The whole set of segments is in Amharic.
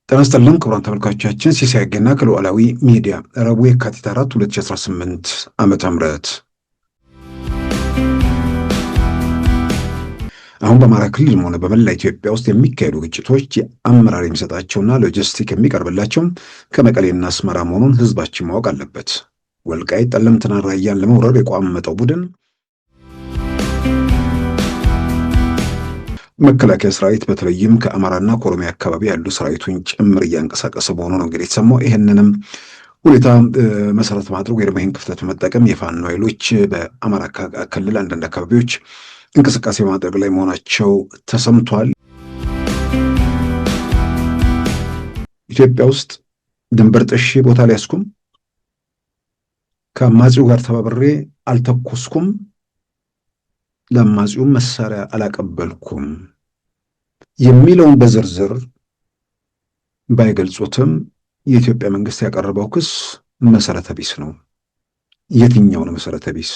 ጤና ይስጥልን ክቡራን ተመልካቾቻችን፣ ሲሳይ ገና ከሉዓላዊ ሚዲያ ረቡዕ የካቲት 4 2018 ዓመተ ምህረት አሁን በአማራ ክልልም ሆነ በመላ ኢትዮጵያ ውስጥ የሚካሄዱ ግጭቶች የአመራር የሚሰጣቸውና ሎጂስቲክ የሚቀርብላቸው ከመቀሌና አስመራ መሆኑን ህዝባችን ማወቅ አለበት። ወልቃይት ጠለምትና ራያን ለመውረር የቋመጠው ቡድን መከላከያ ሰራዊት በተለይም ከአማራና ከኦሮሚያ አካባቢ ያሉ ሰራዊቱን ጭምር እያንቀሳቀሰ መሆኑ ነው እንግዲህ የተሰማው። ይህንንም ሁኔታ መሰረት ማድረግ ወይ ደግሞ ይህን ክፍተት በመጠቀም የፋኖ ኃይሎች በአማራ ክልል አንዳንድ አካባቢዎች እንቅስቃሴ ማድረግ ላይ መሆናቸው ተሰምቷል። ኢትዮጵያ ውስጥ ድንበር ጥሼ ቦታ ሊያስኩም፣ ከአማጺው ጋር ተባብሬ አልተኮስኩም፣ ለአማጺውም መሳሪያ አላቀበልኩም የሚለውን በዝርዝር ባይገልጹትም የኢትዮጵያ መንግስት ያቀረበው ክስ መሰረተ ቢስ ነው። የትኛው ነው መሰረተ ቢስ?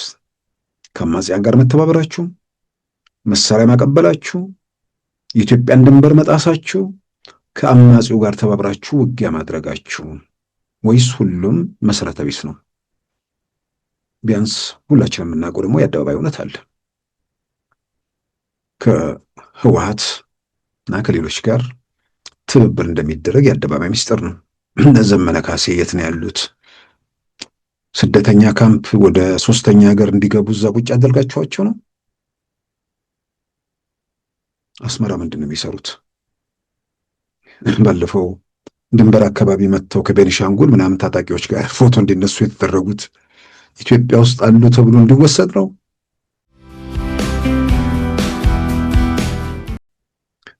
ከአማጺያን ጋር መተባበራችሁ፣ መሳሪያ ማቀበላችሁ፣ የኢትዮጵያን ድንበር መጣሳችሁ፣ ከአማጺው ጋር ተባብራችሁ ውጊያ ማድረጋችሁ፣ ወይስ ሁሉም መሰረተ ቢስ ነው? ቢያንስ ሁላችንም የምናውቀው ደግሞ የአደባባይ እውነት አለ። ከህወሓት እና ከሌሎች ጋር ትብብር እንደሚደረግ የአደባባይ ሚስጥር ነው። ዘመነ ካሴ የት ነው ያሉት? ስደተኛ ካምፕ ወደ 3ኛ ሀገር እንዲገቡ እዛ ቁጭ አደርጋችኋቸው ነው? አስመራ ምንድን ነው የሚሰሩት? ባለፈው ድንበር አካባቢ መጥተው ከቤኒሻንጉል ምናምን ታጣቂዎች ጋር ፎቶ እንዲነሱ የተደረጉት ኢትዮጵያ ውስጥ አሉ ተብሎ እንዲወሰድ ነው።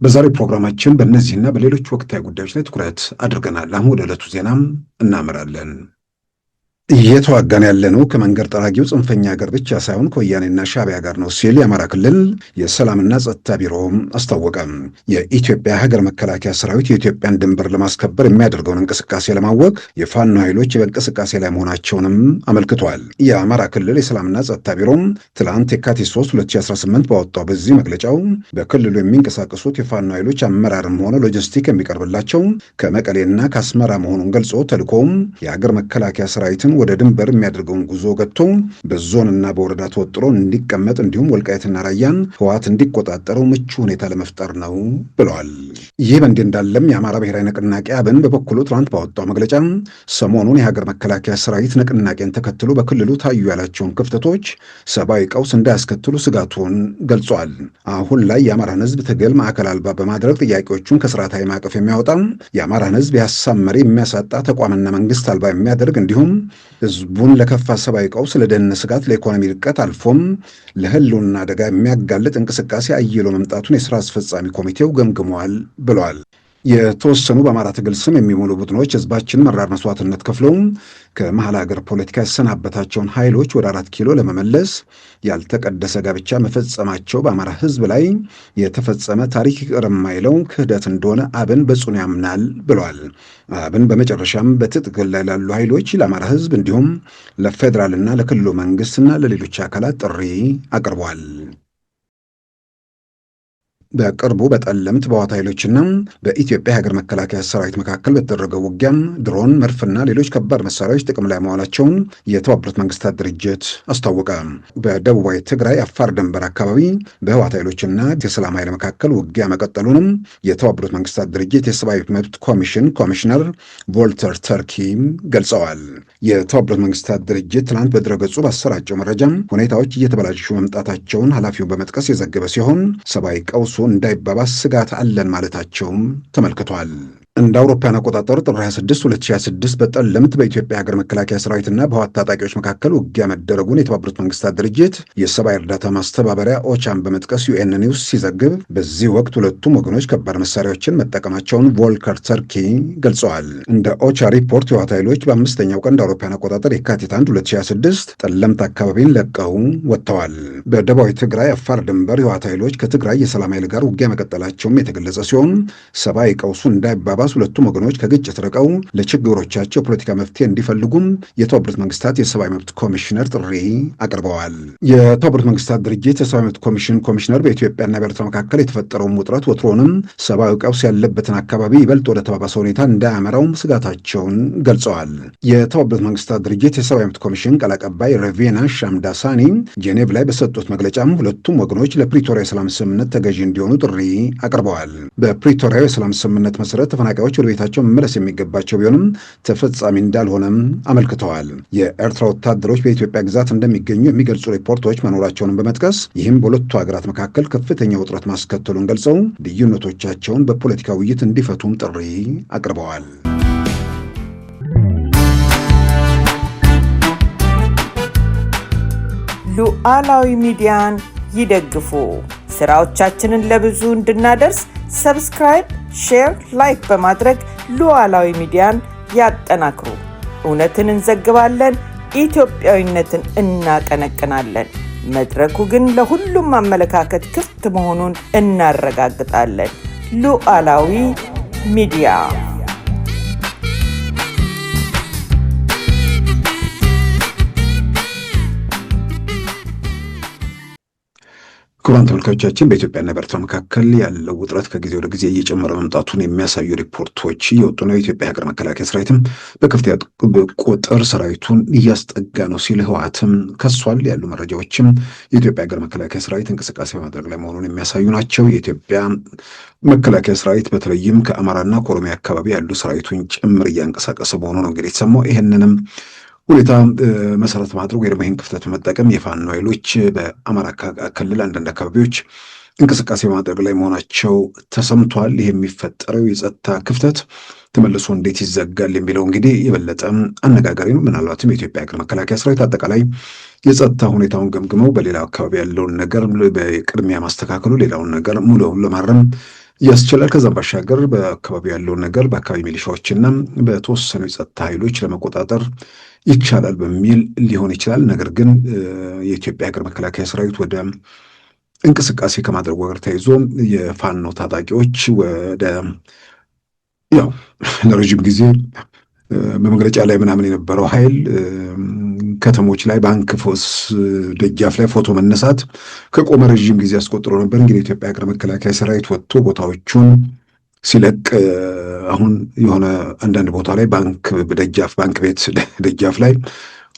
በዛሬው ፕሮግራማችን በእነዚህና በሌሎች ወቅታዊ ጉዳዮች ላይ ትኩረት አድርገናል። አሁን ወደ ዕለቱ ዜናም እናመራለን። እየተዋጋን ያለነው ከመንገድ ጠራጊው ጽንፈኛ ሀገር ብቻ ሳይሆን ከወያኔና ሻዕቢያ ጋር ነው ሲል የአማራ ክልል የሰላምና ጸጥታ ቢሮ አስታወቀ። የኢትዮጵያ ሀገር መከላከያ ሰራዊት የኢትዮጵያን ድንበር ለማስከበር የሚያደርገውን እንቅስቃሴ ለማወቅ የፋኖ ኃይሎች በእንቅስቃሴ ላይ መሆናቸውንም አመልክቷል። የአማራ ክልል የሰላምና ጸጥታ ቢሮ ትላንት የካቲት 3 2018 ባወጣው በዚህ መግለጫው በክልሉ የሚንቀሳቀሱት የፋኖ ኃይሎች አመራርም ሆነ ሎጂስቲክ የሚቀርብላቸው ከመቀሌና ከአስመራ መሆኑን ገልጾ ተልዕኮውም የሀገር መከላከያ ሰራዊትን ወደ ድንበር የሚያደርገውን ጉዞ ገጥቶ በዞንና በወረዳ ተወጥሮ እንዲቀመጥ እንዲሁም ወልቃይትና ራያን ህወሓት እንዲቆጣጠረው ምቹ ሁኔታ ለመፍጠር ነው ብለዋል። ይህ በእንዲህ እንዳለም የአማራ ብሔራዊ ንቅናቄ አብን በበኩሉ ትናንት ባወጣው መግለጫ ሰሞኑን የሀገር መከላከያ ሰራዊት ንቅናቄን ተከትሎ በክልሉ ታዩ ያላቸውን ክፍተቶች ሰብአዊ ቀውስ እንዳያስከትሉ ስጋቱን ገልጿል። አሁን ላይ የአማራን ህዝብ ትግል ማዕከል አልባ በማድረግ ጥያቄዎቹን ከስርዓታዊ ማዕቀፍ የሚያወጣ የአማራን ህዝብ የሀሳብ መሪ የሚያሳጣ ተቋምና መንግስት አልባ የሚያደርግ እንዲሁም ህዝቡን ለከፋ ሰብአዊ ቀውስ፣ ለደህንነት ስጋት፣ ለኢኮኖሚ ርቀት አልፎም ለህልውና አደጋ የሚያጋልጥ እንቅስቃሴ አይሎ መምጣቱን የስራ አስፈጻሚ ኮሚቴው ገምግመዋል ብለዋል። የተወሰኑ በአማራ ትግል ስም የሚሞሉ ቡድኖች ህዝባችን መራር መስዋዕትነት ከፍለው ከመሀል ሀገር ፖለቲካ ያሰናበታቸውን ኃይሎች ወደ 4 ኪሎ ለመመለስ ያልተቀደሰ ጋብቻ መፈጸማቸው በአማራ ህዝብ ላይ የተፈጸመ ታሪክ ይቅር የማይለው ክህደት እንደሆነ አብን በጽኑ ያምናል ብለዋል። አብን በመጨረሻም በትጥቅ ላይ ላሉ ኃይሎች፣ ለአማራ ህዝብ እንዲሁም ለፌዴራልና ለክልሉ መንግስትና ለሌሎች አካላት ጥሪ አቅርቧል። በቅርቡ በጠለምት በህወሓት ኃይሎችና በኢትዮጵያ የሀገር መከላከያ ሰራዊት መካከል በተደረገው ውጊያ ድሮን፣ መድፍና ሌሎች ከባድ መሳሪያዎች ጥቅም ላይ መዋላቸውን የተባበሩት መንግስታት ድርጅት አስታወቀ። በደቡባዊ ትግራይ አፋር ድንበር አካባቢ በህወሓት ኃይሎችና የሰላም ኃይል መካከል ውጊያ መቀጠሉንም የተባበሩት መንግስታት ድርጅት የሰብአዊ መብት ኮሚሽን ኮሚሽነር ቮልተር ተርኪ ገልጸዋል። የተባበሩት መንግስታት ድርጅት ትናንት በድረገጹ ባሰራጨው መረጃ ሁኔታዎች እየተበላሹ መምጣታቸውን ኃላፊውን በመጥቀስ የዘገበ ሲሆን ሰብአዊ ቀውሱ እንዳይባባስ ስጋት አለን ማለታቸውም ተመልክቷል። እንደ አውሮፓውያን አቆጣጠር ጥር 26 2026 በጠለምት በኢትዮጵያ ሀገር መከላከያ ሰራዊትና በህወሓት ታጣቂዎች መካከል ውጊያ መደረጉን የተባበሩት መንግስታት ድርጅት የሰብአዊ እርዳታ ማስተባበሪያ ኦቻን በመጥቀስ ዩኤን ኒውስ ሲዘግብ በዚህ ወቅት ሁለቱም ወገኖች ከባድ መሳሪያዎችን መጠቀማቸውን ቮልከር ተርኪ ገልጸዋል። እንደ ኦቻ ሪፖርት የህወሓት ኃይሎች በአምስተኛው ቀን እንደ አውሮፓውያን አቆጣጠር የካቲት 1 2026 ጠለምት አካባቢን ለቀው ወጥተዋል። በደቡባዊ ትግራይ አፋር ድንበር የህወሓት ኃይሎች ከትግራይ የሰላም ኃይል ጋር ውጊያ መቀጠላቸውም የተገለጸ ሲሆን ሰብአዊ ቀውሱ እንዳይባባስ ሁለቱም ወገኖች ከግጭት ርቀው ለችግሮቻቸው የፖለቲካ መፍትሄ እንዲፈልጉም የተባበሩት መንግስታት የሰብአዊ መብት ኮሚሽነር ጥሪ አቅርበዋል። የተባበሩት መንግስታት ድርጅት የሰብአዊ መብት ኮሚሽነር በኢትዮጵያና በኤርትራ መካከል የተፈጠረውን ውጥረት ወትሮንም ሰብአዊ ቀውስ ያለበትን አካባቢ ይበልጥ ወደ ተባባሰ ሁኔታ እንዳያመራውም ስጋታቸውን ገልጸዋል። የተባበሩት መንግስታት ድርጅት የሰብአዊ መብት ኮሚሽን ቃል አቀባይ ሬቬና ሻምዳሳኒ ጄኔቭ ላይ በሰጡት መግለጫም ሁለቱም ወገኖች ለፕሪቶሪያ የሰላም ስምምነት ተገዢ እንዲሆኑ ጥሪ አቅርበዋል። በፕሪቶሪያ የሰላም ስምምነት መሰረት ተፈናቃዮች ወደ ቤታቸው መመለስ የሚገባቸው ቢሆንም ተፈጻሚ እንዳልሆነም አመልክተዋል። የኤርትራ ወታደሮች በኢትዮጵያ ግዛት እንደሚገኙ የሚገልጹ ሪፖርቶች መኖራቸውንም በመጥቀስ ይህም በሁለቱ ሀገራት መካከል ከፍተኛ ውጥረት ማስከተሉን ገልጸው ልዩነቶቻቸውን በፖለቲካ ውይይት እንዲፈቱም ጥሪ አቅርበዋል። ሉዓላዊ ሚዲያን ይደግፉ። ስራዎቻችንን ለብዙ እንድናደርስ ሰብስክራይብ፣ ሼር፣ ላይክ በማድረግ ሉዓላዊ ሚዲያን ያጠናክሩ። እውነትን እንዘግባለን፣ ኢትዮጵያዊነትን እናቀነቅናለን። መድረኩ ግን ለሁሉም አመለካከት ክፍት መሆኑን እናረጋግጣለን። ሉዓላዊ ሚዲያ ክቡራን ተመልካቾቻችን በኢትዮጵያና በኤርትራ መካከል ያለው ውጥረት ከጊዜ ወደ ጊዜ እየጨመረ መምጣቱን የሚያሳዩ ሪፖርቶች እየወጡ ነው። የኢትዮጵያ ሀገር መከላከያ ሰራዊትም በከፍተኛ ቁጥር ሰራዊቱን እያስጠጋ ነው ሲል ህወሓትም ከሷል። ያሉ መረጃዎችም የኢትዮጵያ ሀገር መከላከያ ሰራዊት እንቅስቃሴ በማድረግ ላይ መሆኑን የሚያሳዩ ናቸው። የኢትዮጵያ መከላከያ ሰራዊት በተለይም ከአማራና ከኦሮሚያ አካባቢ ያሉ ሰራዊቱን ጭምር እያንቀሳቀሰ መሆኑ ነው እንግዲህ የተሰማው። ይህንንም ሁኔታ መሰረት ማድረግ ወይ ደግሞ ይህን ክፍተት በመጠቀም የፋኖ ኃይሎች በአማራ ክልል አንዳንድ አካባቢዎች እንቅስቃሴ በማድረግ ላይ መሆናቸው ተሰምቷል። ይህ የሚፈጠረው የጸጥታ ክፍተት ተመልሶ እንዴት ይዘጋል የሚለው እንግዲህ የበለጠ አነጋጋሪ ነው። ምናልባትም የኢትዮጵያ ሀገር መከላከያ ሰራዊት አጠቃላይ የጸጥታ ሁኔታውን ገምግመው በሌላ አካባቢ ያለውን ነገር በቅድሚያ ማስተካከሉ ሌላውን ነገር ሙሉውን ለማረም ያስችላል። ከዛም ባሻገር በአካባቢ ያለውን ነገር በአካባቢ ሚሊሻዎችና በተወሰኑ የጸጥታ ኃይሎች ለመቆጣጠር ይቻላል በሚል ሊሆን ይችላል። ነገር ግን የኢትዮጵያ ሀገር መከላከያ ሰራዊት ወደ እንቅስቃሴ ከማድረጉ ጋር ተያይዞ የፋኖ ታጣቂዎች ወደ ለረጅም ጊዜ በመግለጫ ላይ ምናምን የነበረው ኃይል ከተሞች ላይ ባንክ ደጃፍ ላይ ፎቶ መነሳት ከቆመ ረዥም ጊዜ አስቆጥሮ ነበር። እንግዲህ የኢትዮጵያ ሀገር መከላከያ ሰራዊት ወጥቶ ቦታዎቹን ሲለቅ አሁን የሆነ አንዳንድ ቦታ ላይ ባንክ ቤት ደጃፍ ላይ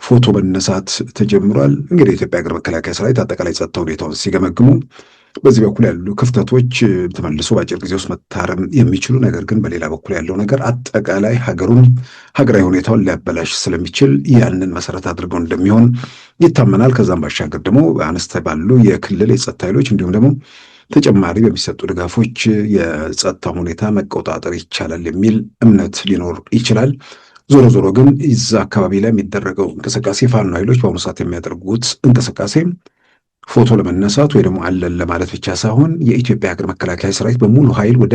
ፎቶ መነሳት ተጀምሯል። እንግዲህ የኢትዮጵያ ሀገር መከላከያ ሰራዊት አጠቃላይ ጸጥታ ሁኔታውን ሲገመግሙ በዚህ በኩል ያሉ ክፍተቶች ተመልሶ በአጭር ጊዜ ውስጥ መታረም የሚችሉ ነገር ግን በሌላ በኩል ያለው ነገር አጠቃላይ ሀገራዊ ሁኔታውን ሊያበላሽ ስለሚችል ያንን መሰረት አድርገው እንደሚሆን ይታመናል። ከዛም ባሻገር ደግሞ አነስተ ባሉ የክልል የጸጥታ ኃይሎች እንዲሁም ደግሞ ተጨማሪ በሚሰጡ ድጋፎች የጸጥታ ሁኔታ መቆጣጠር ይቻላል የሚል እምነት ሊኖር ይችላል። ዞሮ ዞሮ ግን እዛ አካባቢ ላይ የሚደረገው እንቅስቃሴ ፋኖ ኃይሎች በአሁኑ ሰዓት የሚያደርጉት እንቅስቃሴ ፎቶ ለመነሳት ወይ ደግሞ አለን ለማለት ብቻ ሳይሆን የኢትዮጵያ ሀገር መከላከያ ሰራዊት በሙሉ ኃይል ወደ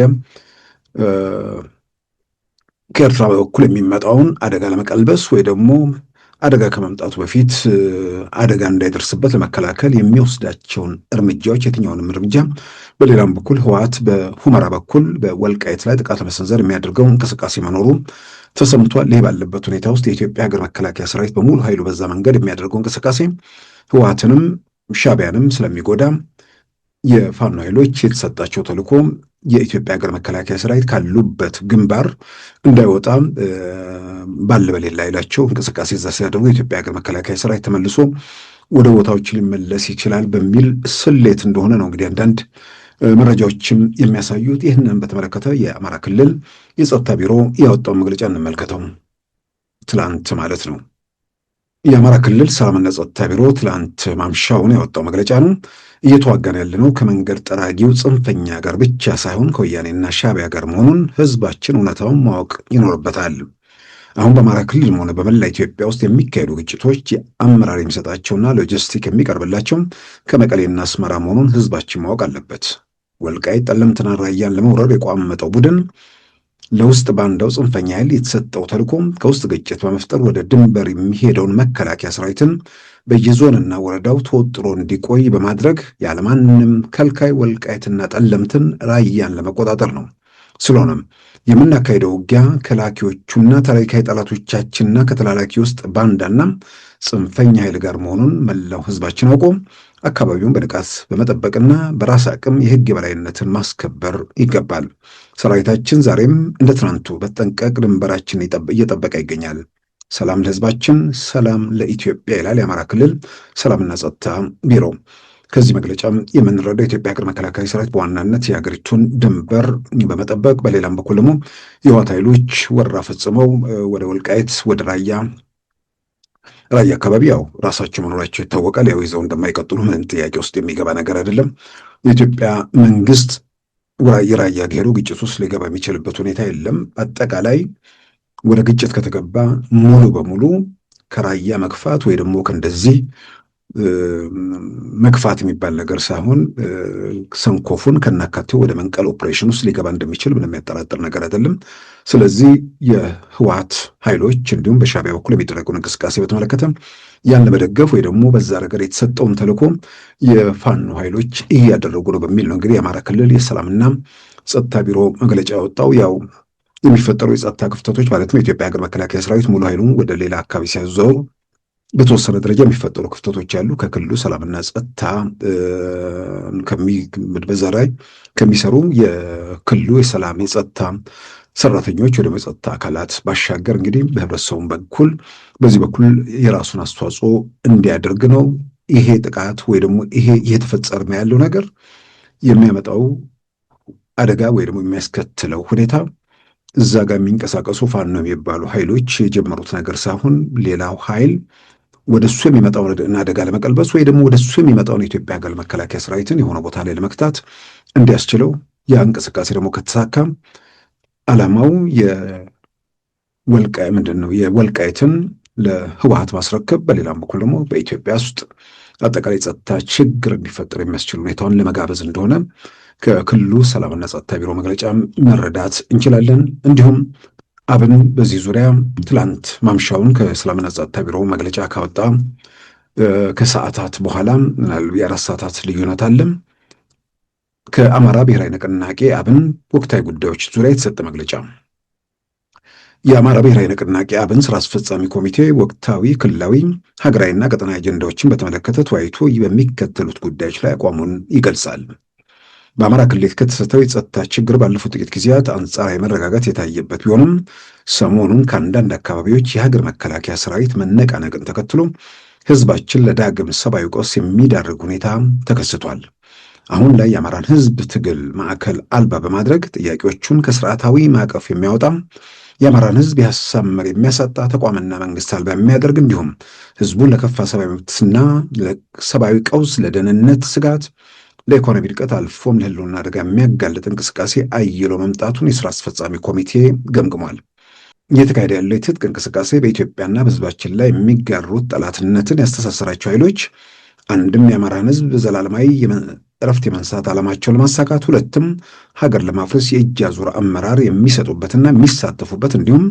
ከኤርትራ በኩል የሚመጣውን አደጋ ለመቀልበስ ወይ ደግሞ አደጋ ከመምጣቱ በፊት አደጋ እንዳይደርስበት ለመከላከል የሚወስዳቸውን እርምጃዎች የትኛውንም እርምጃ በሌላም በኩል ህወሓት በሁመራ በኩል በወልቃይት ላይ ጥቃት ለመሰንዘር የሚያደርገው እንቅስቃሴ መኖሩ ተሰምቷል። ይህ ባለበት ሁኔታ ውስጥ የኢትዮጵያ ሀገር መከላከያ ሰራዊት በሙሉ ኃይሉ በዛ መንገድ የሚያደርገው እንቅስቃሴ ህወሓትንም ሻዕቢያንም ስለሚጎዳ የፋኖ ኃይሎች የተሰጣቸው ተልዕኮ የኢትዮጵያ ሀገር መከላከያ ሰራዊት ካሉበት ግንባር እንዳይወጣ ባለ በሌላ ኃይላቸው እንቅስቃሴ እዛ ሲያደርጉ የኢትዮጵያ ሀገር መከላከያ ሰራዊት ተመልሶ ወደ ቦታዎች ሊመለስ ይችላል በሚል ስሌት እንደሆነ ነው እንግዲህ አንዳንድ መረጃዎችም የሚያሳዩት። ይህንን በተመለከተ የአማራ ክልል የጸጥታ ቢሮ ያወጣውን መግለጫ እንመልከተው። ትላንት ማለት ነው። የአማራ ክልል ሰላምና ጸጥታ ቢሮ ትላንት ማምሻውን ያወጣው መግለጫ ነው። እየተዋጋን ያለነው ከመንገድ ጠራጊው ጽንፈኛ ጋር ብቻ ሳይሆን ከወያኔና ሻዕቢያ ጋር መሆኑን ህዝባችን እውነታውን ማወቅ ይኖርበታል። አሁን በአማራ ክልልም ሆነ በመላ ኢትዮጵያ ውስጥ የሚካሄዱ ግጭቶች የአመራር የሚሰጣቸውና ሎጂስቲክ የሚቀርብላቸው ከመቀሌና አስመራ መሆኑን ህዝባችን ማወቅ አለበት። ወልቃይት ጠለምትና ራያን ለመውረር የቋመጠው ቡድን ለውስጥ ባንዳው ጽንፈኛ ኃይል የተሰጠው ተልዕኮ ከውስጥ ግጭት በመፍጠር ወደ ድንበር የሚሄደውን መከላከያ ሰራዊትን በየዞንና ወረዳው ተወጥሮ እንዲቆይ በማድረግ ያለማንም ከልካይ ወልቃይትና ጠለምትን ራያን ለመቆጣጠር ነው። ስለሆነም የምናካሄደው ውጊያ ከላኪዎቹና ታሪካዊ ጠላቶቻችንና ከተላላኪ ውስጥ ባንዳና ጽንፈኛ ኃይል ጋር መሆኑን መላው ህዝባችን አውቆ አካባቢውን በንቃት በመጠበቅና በራስ አቅም የህግ የበላይነትን ማስከበር ይገባል። ሰራዊታችን ዛሬም እንደ ትናንቱ በተጠንቀቅ ድንበራችን እየጠበቀ ይገኛል። ሰላም ለህዝባችን፣ ሰላም ለኢትዮጵያ ይላል የአማራ ክልል ሰላምና ጸጥታ ቢሮ። ከዚህ መግለጫ የምንረዳው የኢትዮጵያ ሀገር መከላከያ ሰራዊት በዋናነት የሀገሪቱን ድንበር በመጠበቅ በሌላም በኩል ደግሞ የህወሓት ኃይሎች ወረራ ፈጽመው ወደ ወልቃይት ወደ ራያ አካባቢ ያው ራሳቸው መኖራቸው ይታወቃል። ያው ይዘው እንደማይቀጥሉ ምንም ጥያቄ ውስጥ የሚገባ ነገር አይደለም። የኢትዮጵያ መንግስት ራያ ከሄዱ ግጭት ውስጥ ሊገባ የሚችልበት ሁኔታ የለም። አጠቃላይ ወደ ግጭት ከተገባ ሙሉ በሙሉ ከራያ መግፋት ወይ ደግሞ ከእንደዚህ መግፋት የሚባል ነገር ሳይሆን ሰንኮፉን ከናካቴው ወደ መንቀል ኦፕሬሽን ውስጥ ሊገባ እንደሚችል ምንም የሚያጠራጥር ነገር አይደለም። ስለዚህ የህወሓት ኃይሎች እንዲሁም በሻዕቢያ በኩል የሚደረገውን እንቅስቃሴ በተመለከተ ያን ለመደገፍ ወይ ደግሞ በዛ ነገር የተሰጠውን ተልዕኮ የፋኖ ኃይሎች እያደረጉ ነው በሚል ነው እንግዲህ የአማራ ክልል የሰላምና ጸጥታ ቢሮ መግለጫ ያወጣው። ያው የሚፈጠሩ የጸጥታ ክፍተቶች ማለት ነው የኢትዮጵያ ሀገር መከላከያ ሰራዊት ሙሉ ኃይሉን ወደ ሌላ አካባቢ ሲያዘዋውሩ በተወሰነ ደረጃ የሚፈጠሩ ክፍተቶች ያሉ ከክልሉ ሰላምና ጸጥታ በዛ ላይ ከሚሰሩ የክልሉ የሰላም የጸጥታ ሰራተኞች ወደ የጸጥታ አካላት ባሻገር እንግዲህ በህብረተሰቡ በኩል በዚህ በኩል የራሱን አስተዋጽኦ እንዲያደርግ ነው። ይሄ ጥቃት ወይ ደግሞ ይሄ እየተፈጸመ ያለው ነገር የሚያመጣው አደጋ ወይ ደግሞ የሚያስከትለው ሁኔታ እዛ ጋር የሚንቀሳቀሱ ፋኖ የሚባሉ ኃይሎች የጀመሩት ነገር ሳይሆን ሌላው ኃይል ወደ እሱ የሚመጣውን አደጋ ለመቀልበስ ወይ ደግሞ ወደ እሱ የሚመጣውን የኢትዮጵያ ሀገር መከላከያ ሰራዊትን የሆነ ቦታ ላይ ለመክታት እንዲያስችለው ያ እንቅስቃሴ ደግሞ ከተሳካ ዓላማው የወልቃይትን ለህወሓት ማስረከብ፣ በሌላም በኩል ደግሞ በኢትዮጵያ ውስጥ አጠቃላይ ጸጥታ ችግር እንዲፈጠር የሚያስችል ሁኔታውን ለመጋበዝ እንደሆነ ከክልሉ ሰላምና ጸጥታ ቢሮ መግለጫ መረዳት እንችላለን። እንዲሁም አብን በዚህ ዙሪያ ትላንት ማምሻውን ከሰላምና ጸጥታ ቢሮ መግለጫ ካወጣ ከሰዓታት በኋላ የአራት ሰዓታት ልዩነት አለ። ከአማራ ብሔራዊ ንቅናቄ አብን ወቅታዊ ጉዳዮች ዙሪያ የተሰጠ መግለጫ። የአማራ ብሔራዊ ንቅናቄ አብን ስራ አስፈጻሚ ኮሚቴ ወቅታዊ ክልላዊ ሀገራዊና ቀጠናዊ አጀንዳዎችን በተመለከተ ተወያይቶ በሚከተሉት ጉዳዮች ላይ አቋሙን ይገልጻል። በአማራ ክልል የተከሰተው የጸጥታ ችግር ባለፉት ጥቂት ጊዜያት አንጻራዊ መረጋጋት የታየበት ቢሆንም ሰሞኑን ከአንዳንድ አካባቢዎች የሀገር መከላከያ ሰራዊት መነቃነቅን ተከትሎ ህዝባችን ለዳግም ሰብአዊ ቀውስ የሚዳርግ ሁኔታ ተከስቷል። አሁን ላይ የአማራን ህዝብ ትግል ማዕከል አልባ በማድረግ ጥያቄዎቹን ከስርዓታዊ ማዕቀፍ የሚያወጣ የአማራን ህዝብ የሀሳብ መሪ የሚያሳጣ ተቋምና መንግስት አልባ የሚያደርግ እንዲሁም ህዝቡን ለከፋ ሰብአዊ መብትና ለሰብአዊ ቀውስ፣ ለደህንነት ስጋት፣ ለኢኮኖሚ ድቀት አልፎም ለህልውና አደጋ የሚያጋልጥ እንቅስቃሴ አይሎ መምጣቱን የስራ አስፈጻሚ ኮሚቴ ገምግሟል። እየተካሄደ ያለው የትጥቅ እንቅስቃሴ በኢትዮጵያና በህዝባችን ላይ የሚጋሩት ጠላትነትን ያስተሳሰራቸው ኃይሎች አንድም የአማራን ህዝብ ዘላለማዊ እረፍት የመንሳት ዓላማቸውን ለማሳካት፣ ሁለትም ሀገር ለማፍረስ የእጅ አዙር አመራር የሚሰጡበትና የሚሳተፉበት እንዲሁም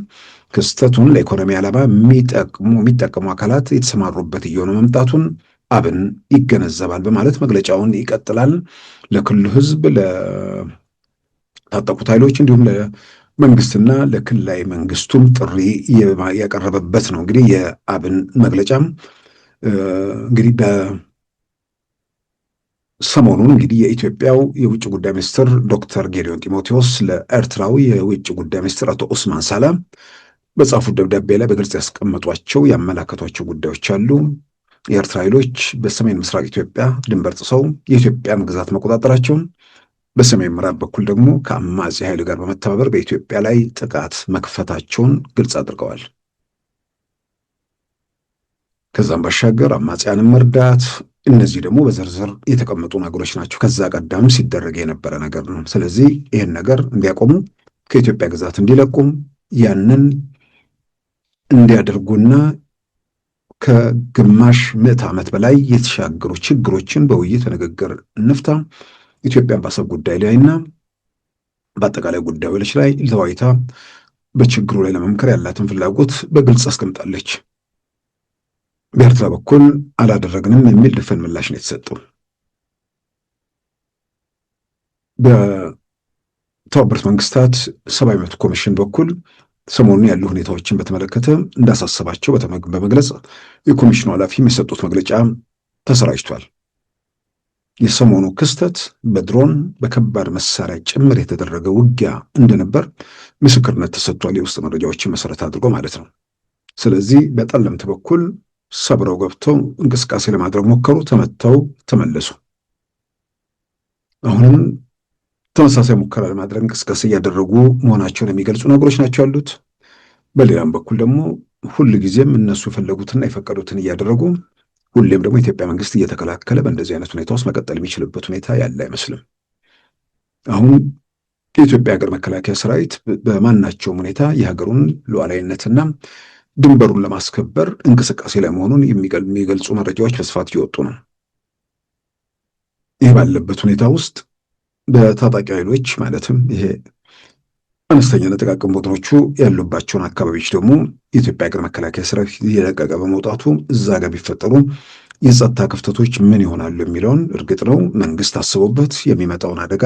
ክስተቱን ለኢኮኖሚ ዓላማ የሚጠቀሙ አካላት የተሰማሩበት እየሆነ መምጣቱን አብን ይገነዘባል በማለት መግለጫውን ይቀጥላል። ለክልሉ ህዝብ፣ ለታጠቁት ኃይሎች እንዲሁም ለመንግስትና ለክልላዊ መንግስቱም ጥሪ ያቀረበበት ነው። እንግዲህ የአብን መግለጫም እንግዲህ ሰሞኑን እንግዲህ የኢትዮጵያው የውጭ ጉዳይ ሚኒስትር ዶክተር ጌዲዮን ጢሞቴዎስ ለኤርትራዊ የውጭ ጉዳይ ሚኒስትር አቶ ኦስማን ሳላ በጻፉት ደብዳቤ ላይ በግልጽ ያስቀመጧቸው ያመላከቷቸው ጉዳዮች አሉ። የኤርትራ ኃይሎች በሰሜን ምስራቅ ኢትዮጵያ ድንበር ጥሰው የኢትዮጵያን ግዛት መቆጣጠራቸውን፣ በሰሜን ምዕራብ በኩል ደግሞ ከአማጺ ኃይል ጋር በመተባበር በኢትዮጵያ ላይ ጥቃት መክፈታቸውን ግልጽ አድርገዋል። ከዛም ባሻገር አማጽያንን መርዳት፣ እነዚህ ደግሞ በዝርዝር የተቀመጡ ነገሮች ናቸው። ከዛ ቀደም ሲደረግ የነበረ ነገር ነው። ስለዚህ ይህን ነገር እንዲያቆሙ፣ ከኢትዮጵያ ግዛት እንዲለቁም፣ ያንን እንዲያደርጉና ከግማሽ ምዕት ዓመት በላይ የተሻገሩ ችግሮችን በውይይት ንግግር እንፍታ፣ ኢትዮጵያን ባሰብ ጉዳይ ላይና በአጠቃላይ ጉዳዮች ላይ ተወያይታ በችግሩ ላይ ለመምከር ያላትን ፍላጎት በግልጽ አስቀምጣለች። በኤርትራ በኩል አላደረግንም የሚል ድፍን ምላሽ ነው የተሰጠው። በተባበሩት መንግስታት ሰብአዊ መብት ኮሚሽን በኩል ሰሞኑን ያሉ ሁኔታዎችን በተመለከተ እንዳሳሰባቸው በመግለጽ የኮሚሽኑ ኃላፊም የሰጡት መግለጫ ተሰራጭቷል። የሰሞኑ ክስተት በድሮን በከባድ መሳሪያ ጭምር የተደረገ ውጊያ እንደነበር ምስክርነት ተሰጥቷል። የውስጥ መረጃዎችን መሰረት አድርጎ ማለት ነው። ስለዚህ በጠለምት በኩል ሰብረው ገብተው እንቅስቃሴ ለማድረግ ሞከሩ፣ ተመተው ተመለሱ። አሁንም ተመሳሳይ ሙከራ ለማድረግ እንቅስቃሴ እያደረጉ መሆናቸውን የሚገልጹ ነገሮች ናቸው ያሉት። በሌላም በኩል ደግሞ ሁል ጊዜም እነሱ የፈለጉትና የፈቀዱትን እያደረጉ ሁሌም ደግሞ የኢትዮጵያ መንግስት እየተከላከለ በእንደዚህ አይነት ሁኔታ ውስጥ መቀጠል የሚችልበት ሁኔታ ያለ አይመስልም። አሁን የኢትዮጵያ ሀገር መከላከያ ሰራዊት በማናቸውም ሁኔታ የሀገሩን ሉዓላዊነትና ድንበሩን ለማስከበር እንቅስቃሴ ላይ መሆኑን የሚገልጹ መረጃዎች በስፋት እየወጡ ነው። ይህ ባለበት ሁኔታ ውስጥ በታጣቂ ኃይሎች ማለትም ይሄ አነስተኛና ጥቃቅን ቡድኖቹ ያሉባቸውን አካባቢዎች ደግሞ የኢትዮጵያ ሀገር መከላከያ ሰራዊት እየለቀቀ በመውጣቱ እዛ ጋር ቢፈጠሩ የጸጥታ ክፍተቶች ምን ይሆናሉ የሚለውን እርግጥ ነው መንግስት አስቦበት የሚመጣውን አደጋ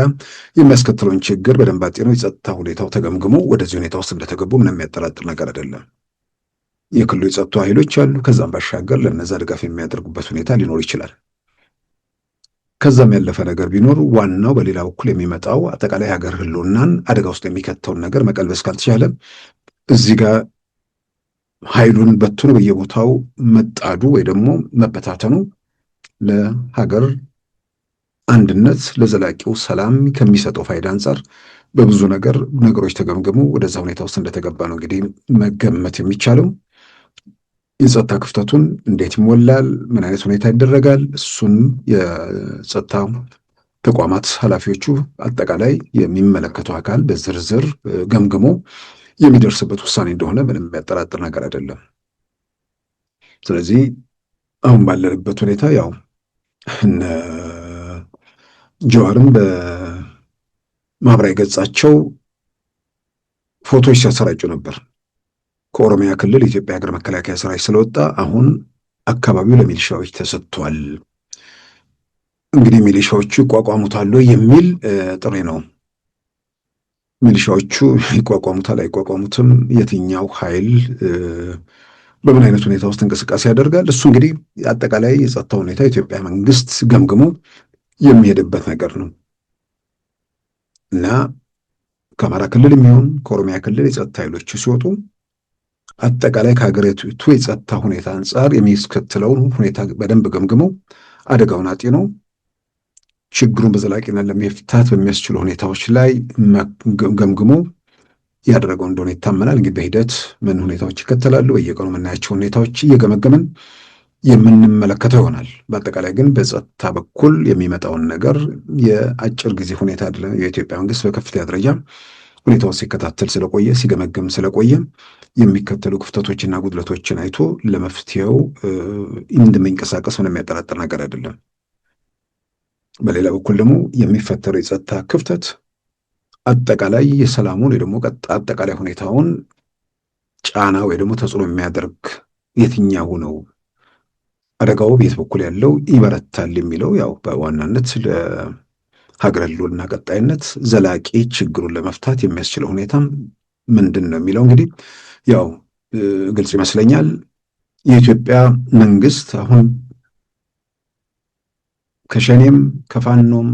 የሚያስከትለውን ችግር በደንብ አጤነው የጸጥታ ሁኔታው ተገምግሞ ወደዚህ ሁኔታ ውስጥ እንደተገቡ ምንም የሚያጠራጥር ነገር አይደለም። የክልሉ የጸጥታ ኃይሎች አሉ። ከዛም ባሻገር ለነዛ ድጋፍ የሚያደርጉበት ሁኔታ ሊኖር ይችላል። ከዛም ያለፈ ነገር ቢኖር ዋናው በሌላ በኩል የሚመጣው አጠቃላይ ሀገር ህልውናን አደጋ ውስጥ የሚከተውን ነገር መቀልበስ ካልተቻለ እዚህ ጋር ኃይሉን በትኖ በየቦታው መጣዱ ወይ ደግሞ መበታተኑ ለሀገር አንድነት ለዘላቂው ሰላም ከሚሰጠው ፋይዳ አንጻር በብዙ ነገሮች ተገምግሞ ወደዛ ሁኔታ ውስጥ እንደተገባ ነው እንግዲህ መገመት የሚቻለው። የጸጥታ ክፍተቱን እንዴት ይሞላል? ምን አይነት ሁኔታ ይደረጋል? እሱን የጸጥታ ተቋማት ኃላፊዎቹ አጠቃላይ የሚመለከተው አካል በዝርዝር ገምግሞ የሚደርስበት ውሳኔ እንደሆነ ምንም የሚያጠራጥር ነገር አይደለም። ስለዚህ አሁን ባለንበት ሁኔታ ያው እነ ጀዋርም በማህበራዊ ገጻቸው ፎቶዎች ሲያሰራጩ ነበር። ከኦሮሚያ ክልል የኢትዮጵያ ሀገር መከላከያ ሰራዊት ስለወጣ አሁን አካባቢው ለሚሊሻዎች ተሰጥቷል። እንግዲህ ሚሊሻዎቹ ይቋቋሙታል የሚል ጥሪ ነው። ሚሊሻዎቹ ይቋቋሙታል አይቋቋሙትም፣ የትኛው ኃይል በምን አይነት ሁኔታ ውስጥ እንቅስቃሴ ያደርጋል፣ እሱ እንግዲህ አጠቃላይ የጸጥታ ሁኔታ የኢትዮጵያ መንግስት ገምግሞ የሚሄድበት ነገር ነው እና ከአማራ ክልል የሚሆን ከኦሮሚያ ክልል የጸጥታ ኃይሎች ሲወጡ አጠቃላይ ከሀገሪቱ የጸጥታ ሁኔታ አንጻር የሚስከትለውን ሁኔታ በደንብ ገምግመው አደጋውን አጤነው ችግሩን በዘላቂነት ለመፍታት በሚያስችሉ ሁኔታዎች ላይ ገምግሞ ያደረገው እንደሆነ ይታመናል። እንግዲህ በሂደት ምን ሁኔታዎች ይከተላሉ፣ በየቀኑ የምናያቸው ሁኔታዎች እየገመገምን የምንመለከተው ይሆናል። በአጠቃላይ ግን በጸጥታ በኩል የሚመጣውን ነገር የአጭር ጊዜ ሁኔታ አይደለም። የኢትዮጵያ መንግስት በከፍተኛ ደረጃ ሁኔታውን ሲከታተል ስለቆየ ሲገመገም ስለቆየ የሚከተሉ ክፍተቶችና ጉድለቶችን አይቶ ለመፍትሄው እንደሚንቀሳቀስ ምንም የሚያጠራጥር ነገር አይደለም። በሌላ በኩል ደግሞ የሚፈጠረው የጸጥታ ክፍተት አጠቃላይ የሰላሙን ወይ ደግሞ አጠቃላይ ሁኔታውን ጫና ወይ ደግሞ ተጽዕኖ የሚያደርግ የትኛው ነው፣ አደጋው ቤት በኩል ያለው ይበረታል የሚለው ያው በዋናነት ለሀገር ህልውና ቀጣይነት ዘላቂ ችግሩን ለመፍታት የሚያስችለው ሁኔታ ምንድን ነው የሚለው እንግዲህ ያው ግልጽ ይመስለኛል። የኢትዮጵያ መንግስት አሁን ከሸኔም ከፋኖም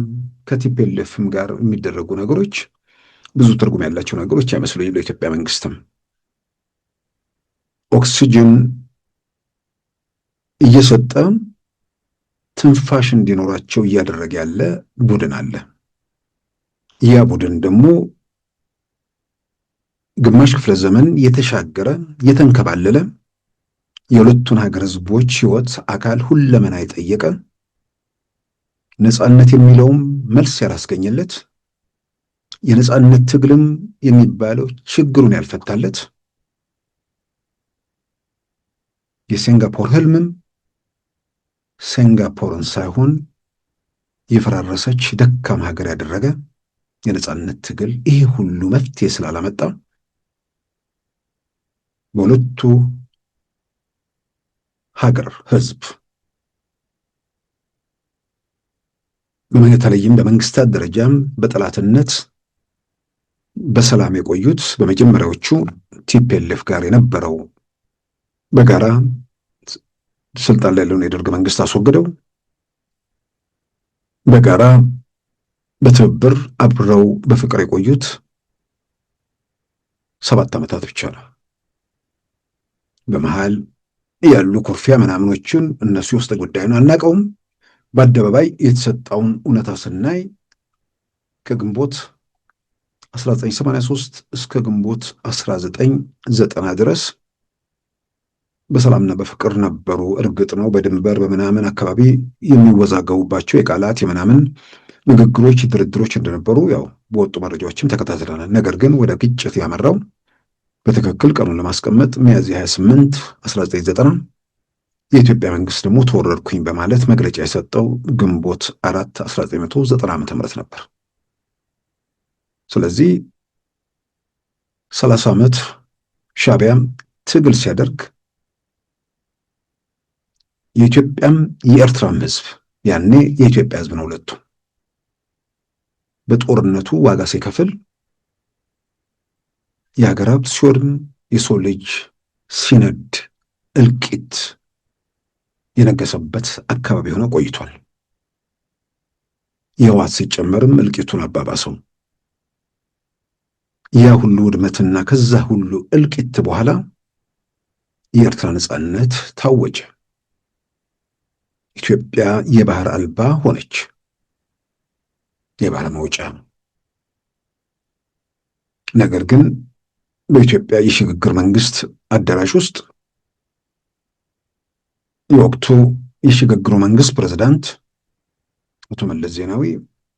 ከቲፒኤልኤፍም ጋር የሚደረጉ ነገሮች ብዙ ትርጉም ያላቸው ነገሮች አይመስሉኝም። ለኢትዮጵያ መንግስትም ኦክሲጅን እየሰጠ ትንፋሽ እንዲኖራቸው እያደረገ ያለ ቡድን አለ። ያ ቡድን ደግሞ ግማሽ ክፍለ ዘመን የተሻገረ የተንከባለለ የሁለቱን ሀገር ህዝቦች ህይወት፣ አካል፣ ሁለመና የጠየቀ ነፃነት የሚለውም መልስ ያላስገኘለት የነፃነት ትግልም የሚባለው ችግሩን ያልፈታለት የሲንጋፖር ህልምም ሲንጋፖርን ሳይሆን የፈራረሰች ደካማ ሀገር ያደረገ የነፃነት ትግል ይህ ሁሉ መፍትሄ ስላላመጣ በሁለቱ ሀገር ህዝብ በተለይም በመንግስታት ደረጃም በጠላትነት በሰላም የቆዩት በመጀመሪያዎቹ ቲፒኤልኤፍ ጋር የነበረው በጋራ ስልጣን ላይ ያለውን የደርግ መንግስት አስወግደው በጋራ በትብብር አብረው በፍቅር የቆዩት 7 ዓመታት ብቻ ነው። በመሃል ያሉ ኩርፊያ ምናምኖችን እነሱ ውስጥ ጉዳይ ነው አናውቀውም። በአደባባይ የተሰጠውን እውነታ ስናይ ከግንቦት 1983 እስከ ግንቦት 1990 ድረስ በሰላምና በፍቅር ነበሩ። እርግጥ ነው በድንበር በምናምን አካባቢ የሚወዛገቡባቸው የቃላት የምናምን ንግግሮች፣ ድርድሮች እንደነበሩ ያው በወጡ መረጃዎችም ተከታትለናል። ነገር ግን ወደ ግጭት ያመራው በትክክል ቀኑን ለማስቀመጥ ሚያዝያ 28 1990 የኢትዮጵያ መንግስት ደግሞ ተወረድኩኝ በማለት መግለጫ የሰጠው ግንቦት 4 1990 ዓ.ም ነበር። ስለዚህ 30 ዓመት ሻዕቢያም ትግል ሲያደርግ የኢትዮጵያም የኤርትራም ህዝብ ያኔ የኢትዮጵያ ህዝብ ነው ሁለቱ በጦርነቱ ዋጋ ሲከፍል የሀገር ሀብት ሲወድም የሰው ልጅ ሲነድ እልቂት የነገሰበት አካባቢ ሆነ ቆይቷል። የህወሓት ሲጨመርም እልቂቱን አባባሰው። ያ ሁሉ ውድመትና ከዛ ሁሉ እልቂት በኋላ የኤርትራ ነፃነት ታወጀ። ኢትዮጵያ የባህር አልባ ሆነች። የባህር መውጫ። ነገር ግን በኢትዮጵያ የሽግግር መንግስት አዳራሽ ውስጥ የወቅቱ የሽግግሩ መንግስት ፕሬዝዳንት አቶ መለስ ዜናዊ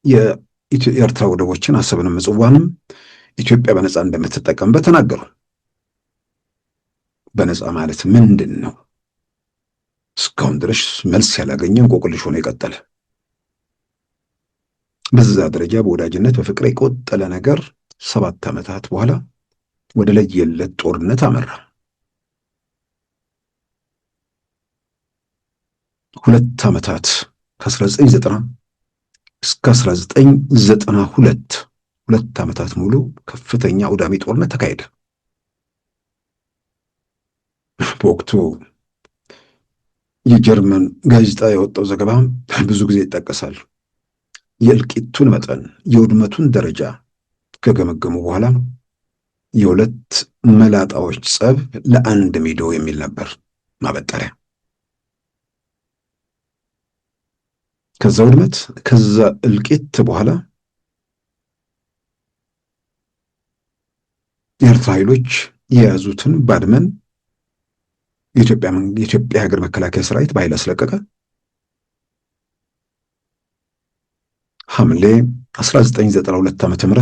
የኤርትራ ወደቦችን አሰብንም ምጽዋንም ኢትዮጵያ በነፃ እንደምትጠቀምበት ተናገሩ። በነፃ ማለት ምንድን ነው? እስካሁን ድረስ መልስ ያላገኘ እንቆቅልሽ ሆኖ የቀጠለ በዛ ደረጃ በወዳጅነት በፍቅር የቆጠለ ነገር 7 ዓመታት በኋላ ወደ ለየለት ጦርነት አመራ። 2 ዓመታት ከ1990 እስከ 1992 2 ዓመታት ሙሉ ከፍተኛ አውዳሚ ጦርነት ተካሄደ። በወቅቱ የጀርመን ጋዜጣ ያወጣው ዘገባ ብዙ ጊዜ ይጠቀሳል። የእልቂቱን መጠን የውድመቱን ደረጃ ከገመገሙ በኋላ የሁለት መላጣዎች ጸብ ለአንድ ሚዶ የሚል ነበር ማበጠሪያ። ከዛ ውድመት ከዛ እልቂት በኋላ የኤርትራ ኃይሎች የያዙትን ባድመን የኢትዮጵያ ሀገር መከላከያ ሰራዊት በኃይል አስለቀቀ። ሐምሌ 1992 ዓ.ም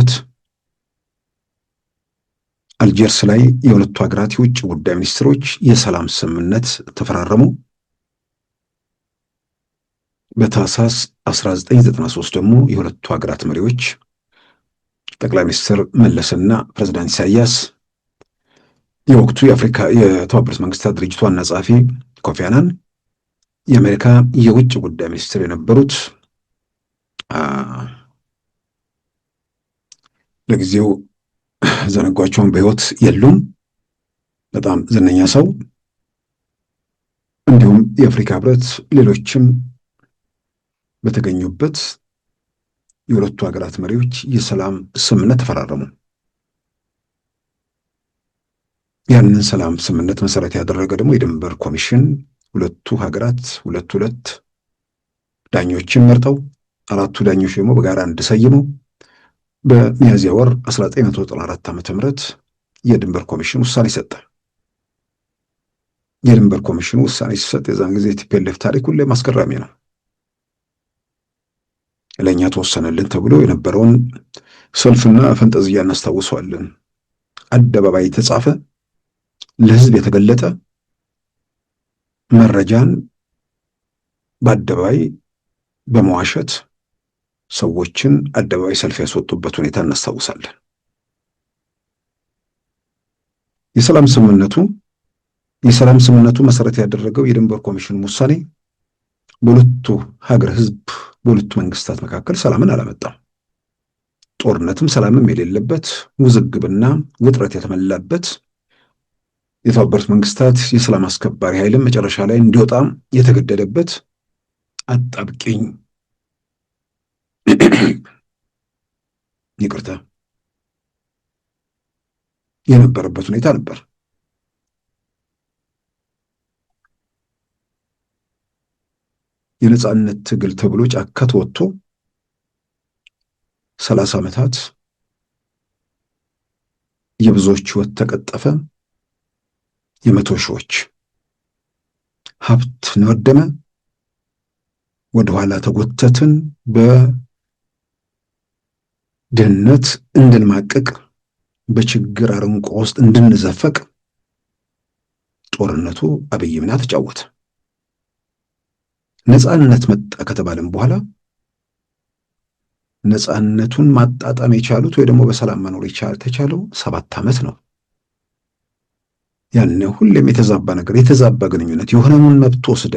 አልጀርስ ላይ የሁለቱ ሀገራት የውጭ ጉዳይ ሚኒስትሮች የሰላም ስምምነት ተፈራረሙ። በታህሳስ 1993 ደግሞ የሁለቱ ሀገራት መሪዎች ጠቅላይ ሚኒስትር መለስና ፕሬዝዳንት ኢሳያስ የወቅቱ የተባበሩት መንግስታት ድርጅት ዋና ጸሐፊ ኮፊ አናን የአሜሪካ የውጭ ጉዳይ ሚኒስትር የነበሩት ለጊዜው ዘነጓቸውን በህይወት የሉም፣ በጣም ዝነኛ ሰው፣ እንዲሁም የአፍሪካ ህብረት ሌሎችም በተገኙበት የሁለቱ ሀገራት መሪዎች የሰላም ስምምነት ተፈራረሙ። ያንን ሰላም ስምምነት መሰረት ያደረገ ደግሞ የድንበር ኮሚሽን ሁለቱ ሀገራት ሁለት ዳኞችን መርጠው 4 ዳኞች ደግሞ በጋራ እንዲሰይሙ በሚያዝያ ወር 1994 ዓ.ም የድንበር ኮሚሽን ውሳኔ ሰጠ። የድንበር ኮሚሽኑ ውሳኔ ሲሰጥ የዛን ጊዜ ቲፒኤልኤፍ ታሪክ ሁሌም አስገራሚ ነው። ለእኛ ተወሰነልን ተብሎ የነበረውን ሰልፍና ፈንጠዝያ እናስታውሰዋለን። አደባባይ የተጻፈ ለህዝብ የተገለጠ መረጃን በአደባባይ በመዋሸት ሰዎችን አደባባይ ሰልፍ ያስወጡበት ሁኔታ እናስታውሳለን። የሰላም ስምምነቱ መሰረት ያደረገው የድንበር ኮሚሽን ውሳኔ በሁለቱ ሀገር ህዝብ በሁለቱ መንግስታት መካከል ሰላምን አላመጣም። ጦርነትም ሰላምም የሌለበት ውዝግብና ውጥረት የተመላበት የተባበሩት መንግስታት የሰላም አስከባሪ ኃይልም መጨረሻ ላይ እንዲወጣ የተገደደበት አጣብቂኝ ይቅርታ የነበረበት ሁኔታ ነበር። የነጻነት ትግል ተብሎ ጫካ ተወጥቶ 30 ዓመታት የብዙዎች ህይወት ተቀጠፈ። የመቶ ሺዎች ሀብት ወደመ። ወደኋላ ተጎተትን። በድህነት እንድንማቅቅ፣ በችግር አረንቋ ውስጥ እንድንዘፈቅ ጦርነቱ አብይ ሚና ተጫወተ። ነጻነት መጣ ከተባለም በኋላ ነጻነቱን ማጣጣም የቻሉት ወይ ደግሞ በሰላም መኖር ተቻለው 7 ዓመት ነው። ያን ሁሌም የተዛባ ነገር፣ የተዛባ ግንኙነት፣ የሆነውን መብት ወስደ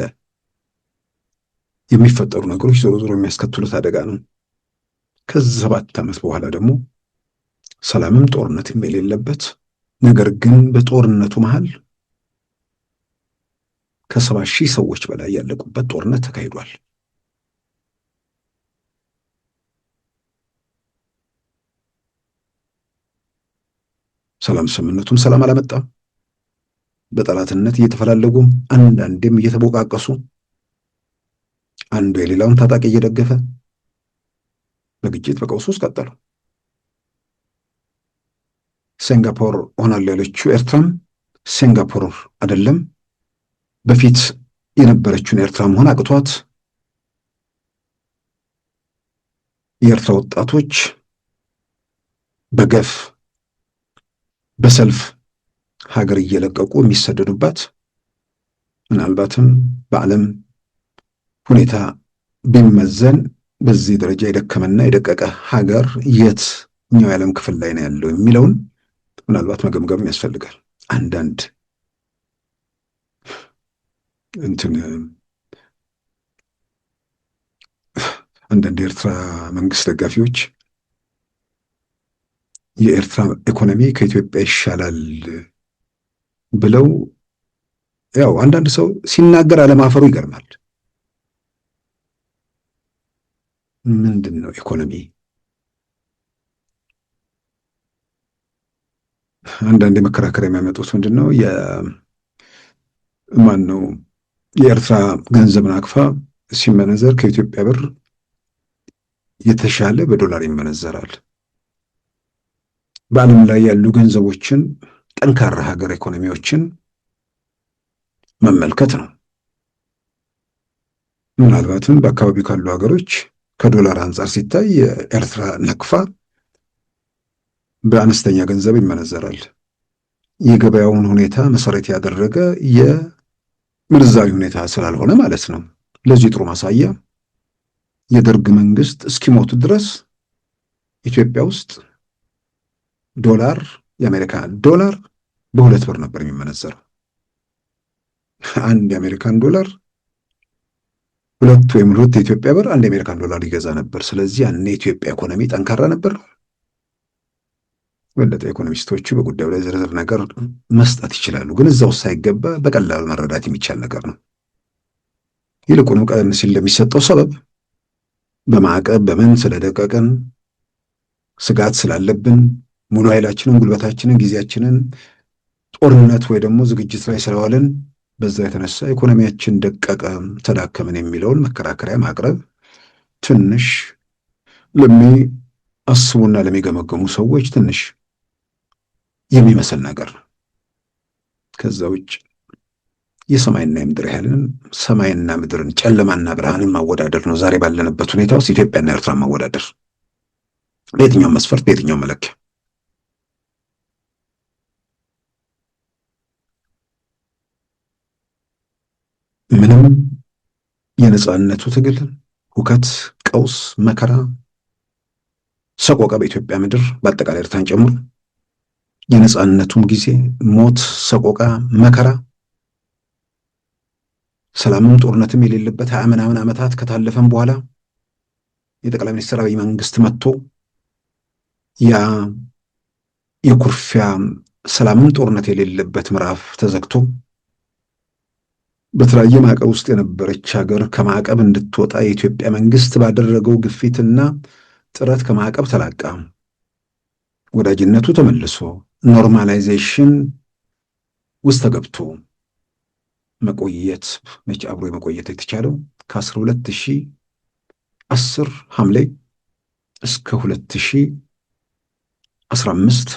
የሚፈጠሩ ነገሮች ዞሮ ዞሮ የሚያስከትሉት አደጋ ነው። ከዚህ 7 ዓመት በኋላ ደግሞ ሰላምም ጦርነትም የሌለበት ነገር ግን በጦርነቱ መሃል ከ70,000 ሰዎች በላይ ያለቁበት ጦርነት ተካሂዷል። ሰላም ስምምነቱም ሰላም አላመጣም። በጠላትነት እየተፈላለጉ አንዳንዴም እየተቦቃቀሱ አንዱ የሌላውን ታጣቂ እየደገፈ በግጭት በቀውስ ውስጥ ቀጠሉ። ሲንጋፖር ሆናል ያለችው ኤርትራም ሲንጋፖር አይደለም በፊት የነበረችውን ኤርትራ መሆን አቅቷት የኤርትራ ወጣቶች በገፍ በሰልፍ ሀገር እየለቀቁ የሚሰደዱባት ምናልባትም በዓለም ሁኔታ ቢመዘን በዚህ ደረጃ የደከመና የደቀቀ ሀገር የትኛው የዓለም ክፍል ላይ ነው ያለው የሚለውን ምናልባት መገምገም ያስፈልጋል። አንዳንድ የኤርትራ መንግስት ደጋፊዎች የኤርትራ ኢኮኖሚ ከኢትዮጵያ ይሻላል ብለው ያው አንዳንድ ሰው ሲናገር አለማፈሩ ይገርማል። ምንድን ነው ኢኮኖሚ? አንዳንድ መከራከሪያ የሚያመጡት ምንድን ነው የኤርትራ ገንዘብ ናቅፋ ሲመነዘር ከኢትዮጵያ ብር የተሻለ በዶላር ይመነዘራል። በዓለም ላይ ያሉ ገንዘቦችን ጠንካራ ሀገር ኢኮኖሚዎችን መመልከት ነው። ምናልባትም በአካባቢው ካሉ ሀገሮች ከዶላር አንጻር ሲታይ የኤርትራ ናቅፋ በአነስተኛ ገንዘብ ይመነዘራል። የገበያውን ሁኔታ መሰረት ያደረገ የምንዛሪ ሁኔታ ስላልሆነ ማለት ነው። ለዚህ ጥሩ ማሳያ የደርግ መንግስት እስኪሞቱ ድረስ ኢትዮጵያ ውስጥ ዶላር የአሜሪካ ዶላር በ2 ብር ነበር የሚመነዘረው። አንድ የአሜሪካን ዶላር 2 ወይም 2 የኢትዮጵያ ብር አንድ የአሜሪካን ዶላር ይገዛ ነበር። ስለዚህ ያን የኢትዮጵያ ኢኮኖሚ ጠንካራ ነበር። በለጠ ኢኮኖሚስቶቹ በጉዳዩ ላይ ዝርዝር ነገር መስጠት ይችላሉ፣ ግን እዛው ሳይገባ በቀላሉ መረዳት የሚቻል ነገር ነው። ይልቁንም ቀደም ሲል ለሚሰጠው ሰበብ በማዕቀብ በምን ስለደቀቀን ስጋት ስላለብን ሙሉ ኃይላችንን ጉልበታችንን ጊዜያችንን ጦርነት ወይ ደግሞ ዝግጅት ላይ ስለዋልን በዛ የተነሳ ኢኮኖሚያችን ደቀቀ ተዳከመን የሚለውን መከራከሪያ ማቅረብ ትንሽ ለሚያስቡና ለሚገመገሙ ሰዎች ትንሽ የሚመስል ነገር ነው። ከዛ ውጭ የሰማይና የምድር ያህልን ሰማይና ምድርን ጨለማና ብርሃንን ማወዳደር ነው ዛሬ ባለንበት ሁኔታ ውስጥ ኢትዮጵያና ኤርትራን ማወዳደር በየትኛውም መስፈርት በየትኛውም መለኪያ። ምንም የነጻነቱ ትግል ሁከት፣ ቀውስ፣ መከራ፣ ሰቆቃ በኢትዮጵያ ምድር በአጠቃላይ ኤርትራን ጨምሮ የነጻነቱም ጊዜ ሞት፣ ሰቆቃ፣ መከራ፣ ሰላምም ጦርነትም የሌለበት 20 ምናምን ዓመታት ከታለፈም በኋላ የጠቅላይ ሚኒስትር አብይ መንግስት መጥቶ ያ የኩርፊያ ሰላምም ጦርነት የሌለበት ምዕራፍ ተዘግቶ በተለያየ ማዕቀብ ውስጥ የነበረች ሀገር ከማዕቀብ እንድትወጣ የኢትዮጵያ መንግስት ባደረገው ግፊትና ጥረት ከማዕቀብ ተላቃ ወዳጅነቱ ተመልሶ ኖርማላይዜሽን ውስጥ ተገብቶ መቆየት መቼ አብሮ የመቆየት የተቻለው ከ2010 ሐምሌ እስከ 2015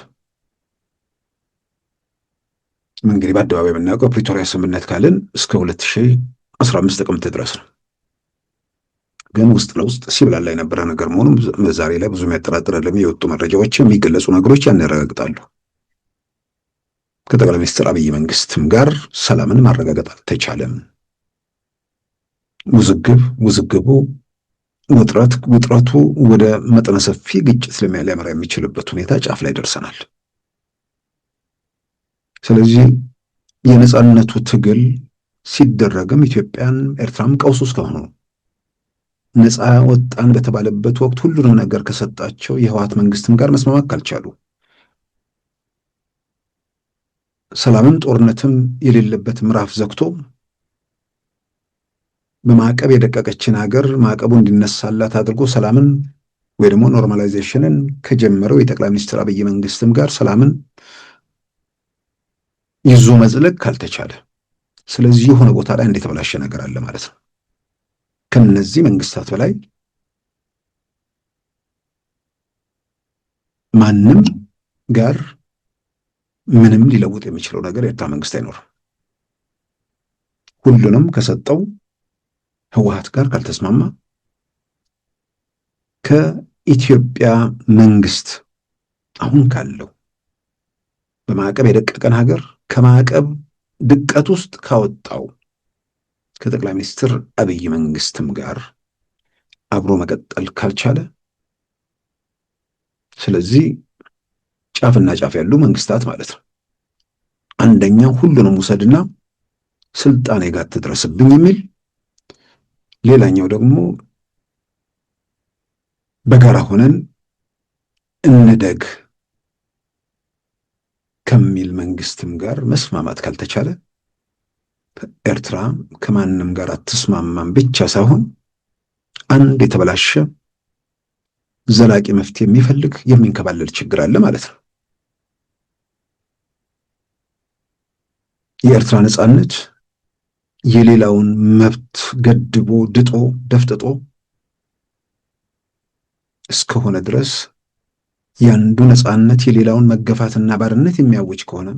እንግዲህ በአደባባይ የምናውቀው ፕሪቶሪያ ስምምነት ካልን እስከ 2015 ጥቅምት ድረስ ነው። ግን ውስጥ ለውስጥ ሲብላላ የነበረ ነገር መሆኑም ዛሬ ላይ ብዙ የሚያጠራጥር አይደለም። የወጡ መረጃዎች የሚገለጹ ነገሮች ያን ያረጋግጣሉ። ከጠቅላይ ሚኒስትር አብይ መንግስትም ጋር ሰላምን ማረጋገጥ አልተቻለም። ውዝግቡ ውጥረቱ ወደ መጠነ ሰፊ ግጭት ሊያመራ የሚችልበት ሁኔታ ጫፍ ላይ ደርሰናል። ስለዚህ የነጻነቱ ትግል ሲደረግም ኢትዮጵያን ኤርትራም ቀውስ ውስጥ ከሆኑ ነፃ ወጣን በተባለበት ወቅት ሁሉንም ነገር ከሰጣቸው የህወሓት መንግስትም ጋር መስማማት ካልቻሉ ሰላምም ጦርነትም የሌለበት ምዕራፍ ዘግቶ በማዕቀብ የደቀቀችን ሀገር ማዕቀቡ እንዲነሳላት አድርጎ ሰላምን ወይ ደግሞ ኖርማላይዜሽንን ከጀመረው የጠቅላይ ሚኒስትር አብይ መንግስትም ጋር ሰላምን ይዞ መዝለቅ ካልተቻለ፣ ስለዚህ የሆነ ቦታ ላይ እንደ የተበላሸ ነገር አለ ማለት ነው። ከነዚህ መንግስታት በላይ ማንም ጋር ምንም ሊለውጥ የሚችለው ነገር የኤርትራ መንግስት አይኖርም። ሁሉንም ከሰጠው ህወሓት ጋር ካልተስማማ ከኢትዮጵያ መንግስት አሁን ካለው በማዕቀብ የደቀቀን ሀገር ከማዕቀብ ድቀት ውስጥ ካወጣው ከጠቅላይ ሚኒስትር አብይ መንግስትም ጋር አብሮ መቀጠል ካልቻለ፣ ስለዚህ ጫፍና ጫፍ ያሉ መንግስታት ማለት ነው አንደኛው ሁሉንም ውሰድና ስልጣኔ ጋር ትድረስብኝ የሚል፣ ሌላኛው ደግሞ በጋራ ሆነን እንደግ ከሚል መንግስትም ጋር መስማማት ካልተቻለ ኤርትራ ከማንም ጋር አትስማማም ብቻ ሳይሆን አንድ የተበላሸ ዘላቂ መፍትሄ የሚፈልግ የሚንከባለል ችግር አለ ማለት ነው። የኤርትራ ነጻነት የሌላውን መብት ገድቦ ድጦ ደፍጥጦ እስከሆነ ድረስ ያንዱ ነጻነት የሌላውን መገፋትና ባርነት የሚያውጅ ከሆነ፣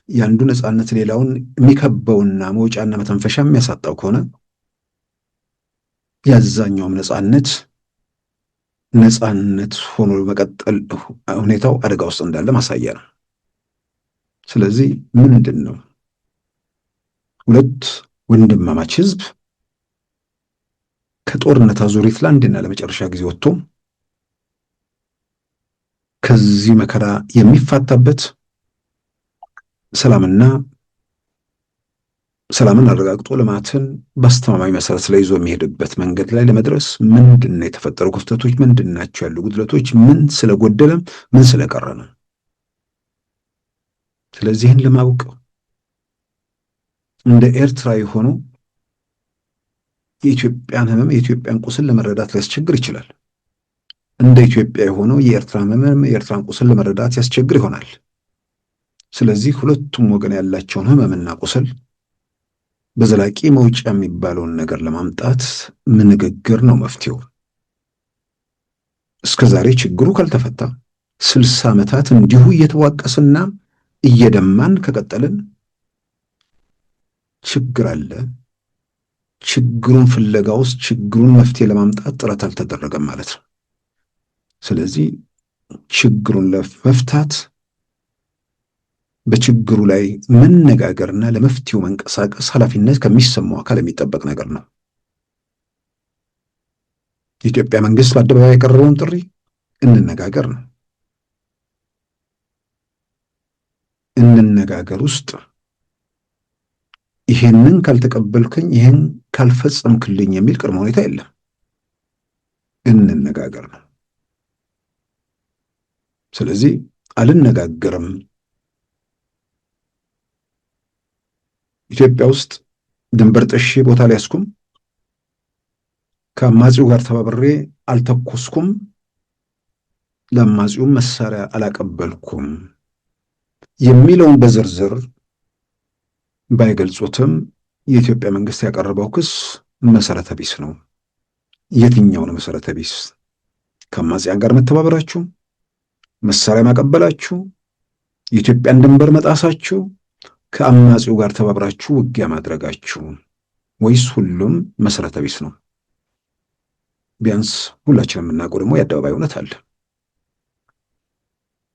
ያንዱ ነጻነት ሌላውን የሚከበውና መውጫና መተንፈሻ የሚያሳጣው ከሆነ ያዛኛውም ነጻነት ሆኖ መቀጠል ሁኔታው አደጋ ውስጥ እንዳለ ማሳያ ነው። ስለዚህ ምንድን ነው ሁለት ወንድማማች ህዝብ ከጦርነት አዙሪት ለአንድና ለመጨረሻ ጊዜ ወጥቶ ከዚህ መከራ የሚፋታበት ሰላምን አረጋግጦ ልማትን በአስተማማኝ መሰረት ላይ ይዞ የሚሄድበት መንገድ ላይ ለመድረስ ምንድን ነው የተፈጠሩ ክፍተቶች? ምንድን ናቸው ያሉ ጉድለቶች? ምን ስለጎደለ፣ ምን ስለቀረ ነው? ስለዚህን ለማወቅ እንደ ኤርትራ የሆኑ የኢትዮጵያን ህመም የኢትዮጵያን ቁስል ለመረዳት ሊያስቸግር ይችላል። እንደ ኢትዮጵያ የሆነው የኤርትራን ህመም የኤርትራን ቁስል ለመረዳት ያስቸግር ይሆናል። ስለዚህ ሁለቱም ወገን ያላቸውን ህመምና ቁስል በዘላቂ መውጫ የሚባለውን ነገር ለማምጣት ንግግር ነው መፍትሄው። እስከዛሬ ችግሩ ካልተፈታ 60 ዓመታት እንዲሁ እየተዋቀስና እየደማን ከቀጠልን ችግር አለ። ችግሩን ፍለጋ ውስጥ ችግሩን መፍትሄ ለማምጣት ጥረት አልተደረገም ማለት ነው። ስለዚህ ችግሩን ለመፍታት በችግሩ ላይ መነጋገርና ለመፍትሄው መንቀሳቀስ ኃላፊነት ከሚሰማው አካል የሚጠበቅ ነገር ነው። የኢትዮጵያ መንግስት በአደባባይ የቀረበውን ጥሪ እንነጋገር ነው። እንነጋገር ውስጥ ይሄንን ካልተቀበልከኝ፣ ይሄን ካልፈጸምክልኝ የሚል ቅድመ ሁኔታ የለም። እንነጋገር ነው። ስለዚህ አልነጋገርም፣ ኢትዮጵያ ውስጥ ድንበር ጥሼ ቦታ ሊያስኩም፣ ከአማጺው ጋር ተባብሬ አልተኮስኩም፣ ለአማጺውም መሳሪያ አላቀበልኩም የሚለውን በዝርዝር ባይገልጹትም የኢትዮጵያ መንግስት ያቀረበው ክስ መሰረተ ቢስ ነው። የትኛው ነው መሰረተ ቢስ? ከአማጺያን ጋር መተባበራችሁ፣ መሳሪያ ማቀበላችሁ፣ የኢትዮጵያን ድንበር መጣሳችሁ፣ ከአማጺው ጋር ተባብራችሁ ውጊያ ማድረጋችሁ፣ ወይስ ሁሉም መሰረተ ቢስ ነው? ቢያንስ ሁላችንም የምናውቀው ደግሞ የአደባባይ እውነት አለ።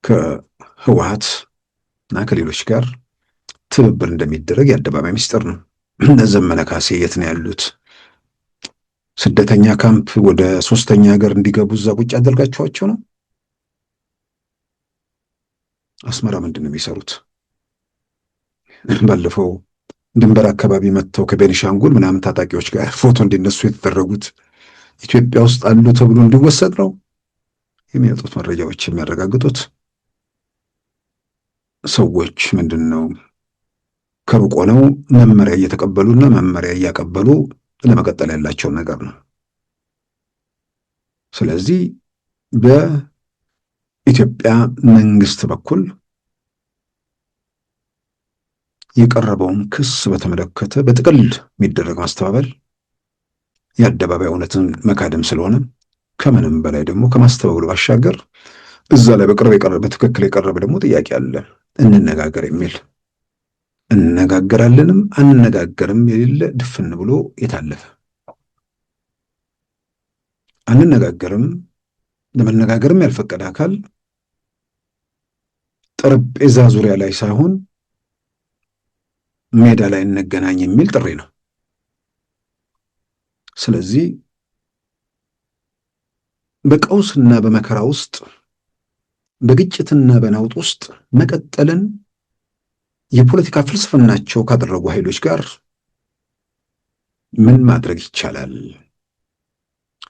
ከህወሓት እና ከሌሎች ጋር ትብብር እንደሚደረግ የአደባባይ ሚስጥር ነው። ዘመነ ካሴ የት ነው ያሉት? ስደተኛ ካምፕ ወደ 3ኛ ሀገር እንዲገቡ እዛ ቁጭ አደርጋችኋቸው ነው? አስመራ ምንድን ነው የሚሰሩት? ባለፈው ድንበር አካባቢ መጥተው ከቤኒሻንጉል ምናምን ታጣቂዎች ጋር ፎቶ እንዲነሱ የተደረጉት ኢትዮጵያ ውስጥ አሉ ተብሎ እንዲወሰድ ነው የሚወጡት መረጃዎች የሚያረጋግጡት። ሰዎች ምንድን ነው ከሩቅ ሆነው መመሪያ እየተቀበሉና መመሪያ እያቀበሉ ለመቀጠል ያላቸው ነገር ነው። ስለዚህ በኢትዮጵያ መንግስት በኩል የቀረበውን ክስ በተመለከተ በጥቅል የሚደረግ ማስተባበል የአደባባይ እውነትን መካደም ስለሆነ ከምንም በላይ ደግሞ ከማስተባበሉ ባሻገር እዛ ላይ በትክክል የቀረበ ደግሞ ጥያቄ አለ። እንነጋገር የሚል እንነጋገራለንም አንነጋገርም የሌለ ድፍን ብሎ የታለፈ አንነጋገርም ለመነጋገርም ያልፈቀደ አካል ጠረጴዛ ዙሪያ ላይ ሳይሆን ሜዳ ላይ እንገናኝ የሚል ጥሪ ነው። ስለዚህ በቀውስና በመከራ ውስጥ በግጭትና በናውጥ ውስጥ መቀጠልን የፖለቲካ ፍልስፍናቸው ካደረጉ ኃይሎች ጋር ምን ማድረግ ይቻላል?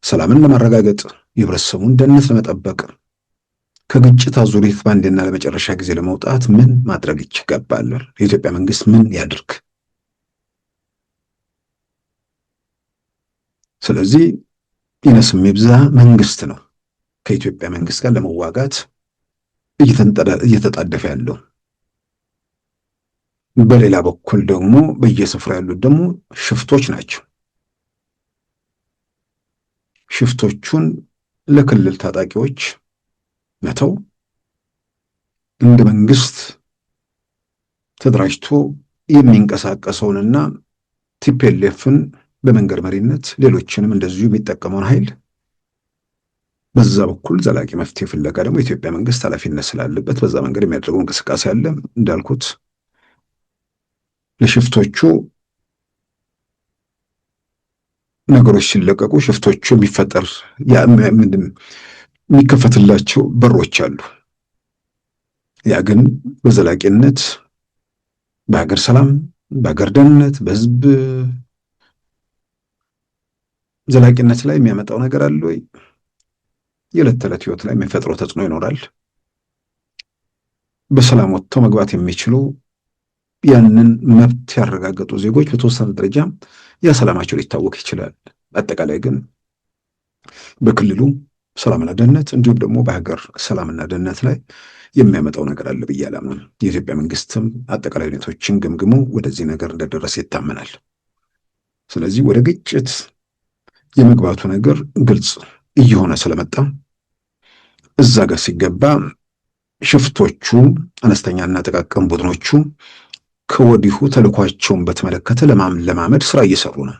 ሰላምን ለማረጋገጥ የህብረተሰቡን ደህንነት ለመጠበቅ ከግጭት አዙሪት በአንዴና ለመጨረሻ ጊዜ ለመውጣት ምን ማድረግ ይገባል? የኢትዮጵያ መንግስት ምን ያድርግ? ስለዚህ ይነስም ይብዛ መንግስት ነው ከኢትዮጵያ መንግስት ጋር ለመዋጋት እየተጣደፈ ያለው። በሌላ በኩል ደግሞ በየስፍራ ያሉት ደግሞ ሽፍቶች ናቸው። ሽፍቶቹን ለክልል ታጣቂዎች መተው እንደ መንግስት ተደራጅቶ የሚንቀሳቀሰውንና ቲፒኤልኤፍን በመንገድ መሪነት ሌሎችንም እንደዚሁ የሚጠቀመውን ኃይል በዛ በኩል ዘላቂ መፍትሄ ፍለጋ ደግሞ የኢትዮጵያ መንግስት ኃላፊነት ስላለበት በዛ መንገድ የሚያደርገው እንቅስቃሴ አለ። እንዳልኩት ለሽፍቶቹ ነገሮች ሲለቀቁ ሽፍቶቹ የሚከፈትላቸው በሮች አሉ። ያ ግን በዘላቂነት በሀገር ሰላም፣ በሀገር ደህንነት፣ በህዝብ ዘላቂነት ላይ የሚያመጣው ነገር አለ ወይ? የዕለት ተዕለት ህይወት ላይ የሚፈጥረው ተጽዕኖ ይኖራል? በሰላም ወጥተው መግባት የሚችሉ ያንን መብት ያረጋገጡ ዜጎች በተወሰነ ደረጃ ያ ሰላማቸው ሊታወቅ ይችላል። አጠቃላይ ግን በክልሉ ሰላምና ደህንነት እንዲሁም ደግሞ በሀገር ሰላምና ደህንነት ላይ የሚያመጣው ነገር አለ ብዬ አላምንም። የኢትዮጵያ መንግስትም አጠቃላይ ሁኔታዎችን ገምግሞ ወደዚህ ነገር እንደደረሰ ይታመናል። ስለዚህ ወደ ግጭት የመግባቱ ነገር ግልጽ እየሆነ ስለመጣ እዛ ጋር ሲገባ ሽፍቶቹ አነስተኛና ጥቃቅን ቡድኖቹ ከወዲሁ ተልኳቸውን በተመለከተ ለማመድ ስራ እየሰሩ ነው።